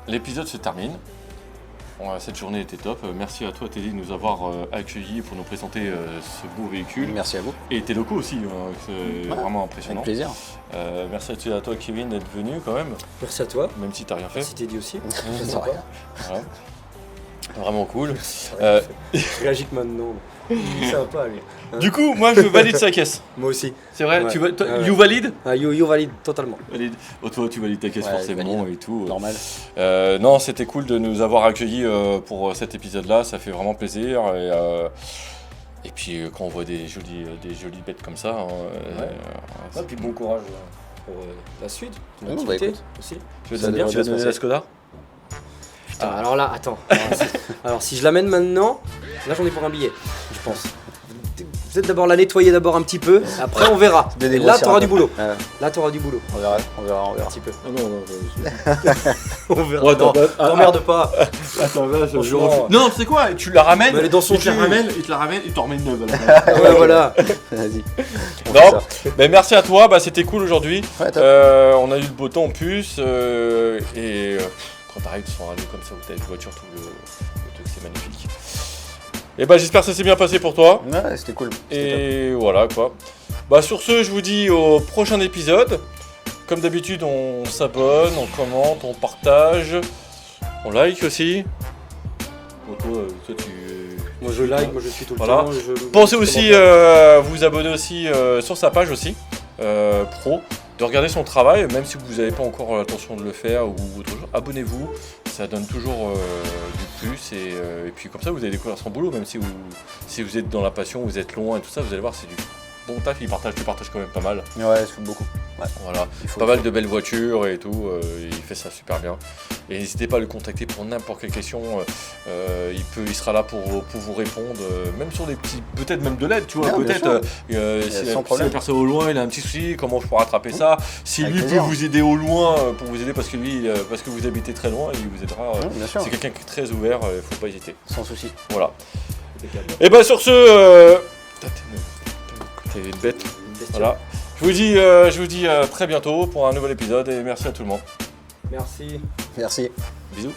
l'épisode se termine. Bon, cette journée était top. Merci à toi, Teddy, de nous avoir accueillis pour nous présenter ce beau véhicule. Merci à vous. Et tes locaux aussi, c'est vraiment impressionnant. Avec plaisir. Merci à toi, Kevin, d'être venu quand même, Merci à toi. même si t'as rien fait. Merci Teddy aussi. C'est vrai. Voilà. Vraiment cool. Je réagis que maintenant. Ça va pas lui. Du coup, moi, je valide sa caisse. Moi aussi. C'est vrai, Ouais. toi, Ouais. you valide? Ah, yo valide totalement. Valide. Oh, toi, tu valides ta caisse Ouais, forcément valide. et tout. Normal. Non, c'était cool de nous avoir accueillis pour cet épisode-là, ça fait vraiment plaisir. Et puis quand on voit des jolies bêtes comme ça, Et puis bon courage pour la suite. ton Bah, activité écoute. aussi. tu vas ça te dire, devrait tu vas bien se donner la passer. Skoda? Putain, alors là, attends. Alors si je l'amène maintenant, là j'en ai pour un billet, je pense. Peut-être d'abord la nettoyer d'abord un petit peu, après on verra. De Et là, dégrossir t'auras un du peu. boulot. Ouais. Là, t'auras du boulot. On verra. Un petit peu. Ah non, On verra. Ouais, attends, Non, t'emmerde pas. attends, là, je Franchement, refuse. Non, tu sais quoi, tu la ramènes, Mais elle est dans son il te la jus. ramène, il te la ramène, il t'en remet une neuve. à la place. Ouais, voilà. Vas-y. On Non, fait ça. mais merci à toi, c'était cool aujourd'hui. Ouais, top. On a eu le beau temps en plus, et quand t'arrives sur un lieu comme ça où t'as une voiture, tout le truc, c'est magnifique. Et j'espère que ça s'est bien passé pour toi. Ouais, c'était cool. Et voilà quoi. Sur ce, je vous dis au prochain épisode. Comme d'habitude, on s'abonne, on commente, on partage, on like aussi. Bon, toi, Moi je like, moi je suis tout le Voilà. temps. Pensez aussi à vous abonner aussi sur sa page aussi, pro, de regarder son travail, même si vous n'avez pas encore l'intention de le faire ou autre chose. Abonnez-vous, ça donne toujours du plus et puis comme ça vous allez découvrir son boulot, même si vous êtes dans la passion, vous êtes loin et tout ça, vous allez voir c'est du bon taf, il partage quand même pas mal. Ouais, il faut beaucoup. Ouais. Voilà, Il faut pas mal de belles voitures et tout, il fait ça super bien. Et n'hésitez pas à le contacter pour n'importe quelle question, il sera là pour vous répondre, même sur des petits, peut-être même de l'aide, tu vois, Non, bien peut-être sûr. si Sans la problème. personne au loin il a un petit souci, comment je peux rattraper ça, si Avec lui peut plaisir. vous aider au loin pour vous aider parce que vous habitez très loin, il vous aidera. Ouais, bien sûr. C'est quelqu'un qui est très ouvert, faut pas hésiter. Sans souci. Voilà. Et sur ce, t'es une bête. Voilà. Je vous dis à très bientôt pour un nouvel épisode et merci à tout le monde. Merci. Merci. Bisous.